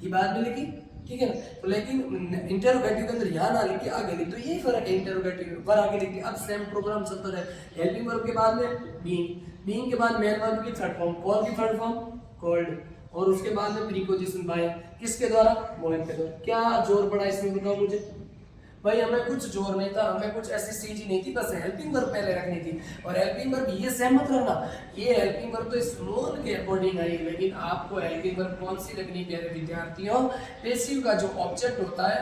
ये बाद में लिखी, ठीक है ना। तो लेकिन इंटरोगेटिव के अंदर यहाँ ना लिख के आगे लिख, तो यही फर्क है। इंटरोगेटिव वर आगे लिख के, अब सेम प्रोग्राम चलता रहे। हेल्पिंग वर्ब के बाद में बीइंग, बीइंग के बाद मेन वर्ब की थर्ड फॉर्म, कॉल की थर्ड फॉर्म कॉल्ड, और उसके बाद में प्रीपोजिशन बाय, किसके द्वारा? मोहन के द्वारा। क्या जोर पड़ा इसमें बताओ मुझे? भाई हमें कुछ जोर नहीं था, हमें कुछ ऐसी चीज ही नहीं थी, बस हेल्पिंग वर्ब पहले रखनी थी। और हेल्पिंग वर्ब ये सहमत रखना, ये हेल्पिंग वर्ब तो इस नोन के अकॉर्डिंग आई, लेकिन आपको हेल्पिंग वर्ब कौन सी रखनी प्यारे विद्यार्थियों? पेसिव का जो ऑब्जेक्ट होता है,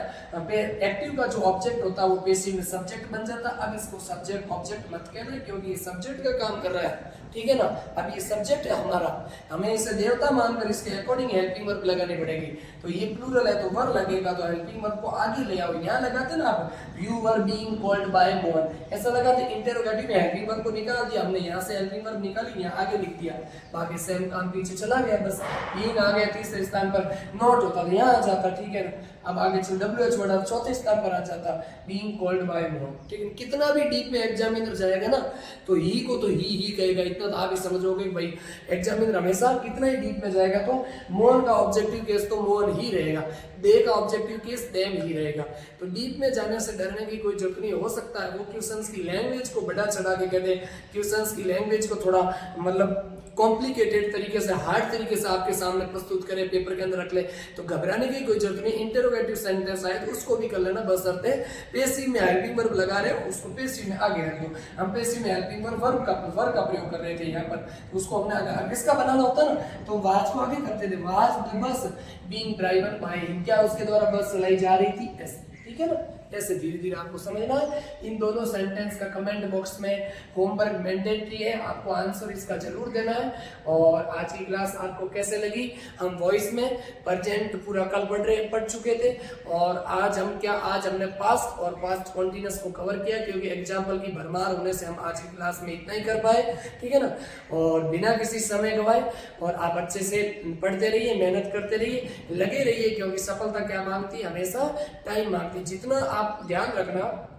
एक्टिव का जो ऑब्जेक्ट होता है वो पेसिव में सब्जेक्ट बन जाता है। अब इसको सब्जेक्ट ऑब्जेक्ट मत कहना, क्योंकि ये सब्जेक्ट का काम कर रहा है, ठीक है ना। अब ये सब्जेक्ट है हमारा, हमें इसे देवता मानकर इसके अकॉर्डिंग हेल्पिंग वर्ब लगानी पड़ेगी। तो ये प्लूरल है तो वर लगेगा, तो हेल्पिंग वर्ब को आगे ले आओ। यहाँ लगाते ना आप, you were being called by Mohan, ऐसा लगाते। इंटरोगेटिव में हेल्पिंग वर्ब को निकाल दिया हमने, यहाँ से हेल्पिंग वर्ब निकाली, यहाँ आगे लिख दिया, बाकी सेम काम पीछे चला गया, बस बीइंग आ गया तीसरे स्थान पर, नॉट होता तो यहाँ आ जाता, ठीक है ना। अब आगे चल WH वर्ड अब चौथे स्थान पर आ जाता, बीइंग कॉल्ड बाय मोहन, ठीक है। कितना भी डीप में एग्जामिनर जाएगा ना तो ही को तो ही कहेगा, इतना तो आप ही समझोगे भाई। एग्जामिनर हमेशा कितना ही डीप में जाएगा तो मोहन का ऑब्जेक्टिव केस तो मोहन ही रहेगा, दे का ऑब्जेक्टिव केस देम ही रहेगा। तो डीप में जाने से डरने की कोई जरूरत नहीं। हो सकता है वो क्वेश्चंस की लैंग्वेज को बढ़ा चढ़ा के कहते, क्वेश्चंस की लैंग्वेज को थोड़ा मतलब कॉम्प्लिकेटेड तरीके से, हार्ड तरीके से आपके सामने प्रस्तुत करें, पेपर के अंदर रख ले, तो घबराने की कोई जरूरत नहीं। इंटरोगेटिव सेंटेंस आए तो उसको भी कर लेना, बशर्ते पेसिव में हेल्पिंग वर्ब लगा रहे हो उसको पेसिव में आगे रख दो। हम पेसिव में हेल्पिंग वर्ब वर्ब का प्रयोग कर रहे थे यहाँ पर, उसको हमने आगे किसका बनाना होता है ना, तो वाज को आगे करते थे। Was the bus being driven by him, क्या उसके द्वारा बस चलाई जा रही थी, ऐसे, ठीक है ना। ऐसे धीरे धीरे आपको समझना है। इन दोनों सेंटेंस का कमेंट बॉक्स में होमवर्क मैंडेटरी है, आपको आंसर इसका जरूर देना है। और आज की क्लास आपको कैसे लगी? हम वॉइस में प्रेजेंट पूरा कल पढ़ चुके थे और आज हमने पास्ट और पास्ट कॉन्टिन्यूअस को कवर किया, क्योंकि एग्जाम्पल की भरमार होने से हम आज की क्लास में इतना ही कर पाए, ठीक है ना। और बिना किसी समय गवाए और आप अच्छे से पढ़ते रहिए, मेहनत करते रहिए, लगे रहिए, क्योंकि सफलता क्या मांगती है? हमेशा टाइम मांगती है। जितना आप ध्यान रखना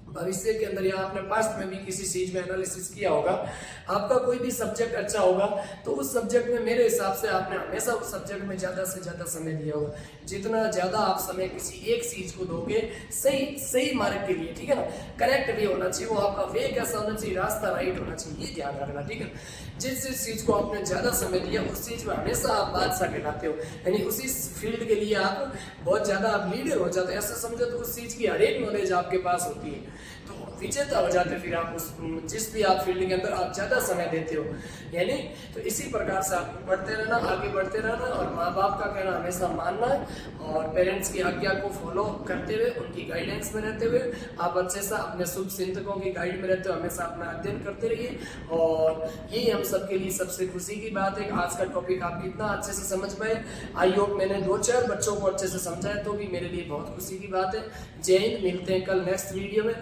भविष्य के अंदर या आपने पास्ट में भी किसी चीज में एनालिसिस किया होगा, आपका कोई भी सब्जेक्ट अच्छा होगा तो उस सब्जेक्ट में मेरे हिसाब से आपने हमेशा उस सब्जेक्ट में ज्यादा से ज्यादा समय दिया होगा। जितना ज्यादा आप समय किसी एक चीज को दोगे सही मार्ग के लिए, ठीक है ना, करेक्ट भी होना चाहिए, वो आपका वे कैसा होना चाहिए, रास्ता राइट होना चाहिए, ये ध्यान रखना, ठीक है। जिस चीज को आपने ज्यादा समय दिया उस चीज में हमेशा आप बादशाह कहलाते हो, यानी उसी फील्ड के लिए आप बहुत ज्यादा आप लीडर हो जाते हो। ऐसा समझो तो उस चीज की हर एक नॉलेज आपके पास होती है, तो विजेता हो जाते फिर आप उस जिस भी आप फील्ड के अंदर आप ज्यादा समय देते हो, यानी तो इसी प्रकार से आप बढ़ते रहना, आगे बढ़ते रहना और माँ बाप का कहना हमेशा मानना है और पेरेंट्स की आज्ञा को फॉलो करते हुए उनकी गाइडेंस में रहते हुए आप अच्छे से अपने शुभ चिंतकों की गाइड में रहते हुए हमेशा अपना अध्ययन करते रहिए। और यही हम सबके लिए सबसे खुशी की बात है, आज का टॉपिक आप इतना अच्छे से समझ पाए। आई होप मैंने 2-4 बच्चों को अच्छे से समझाया तो भी मेरे लिए बहुत खुशी की बात है। जय हिंद, मिलते हैं कल नेक्स्ट वीडियो में।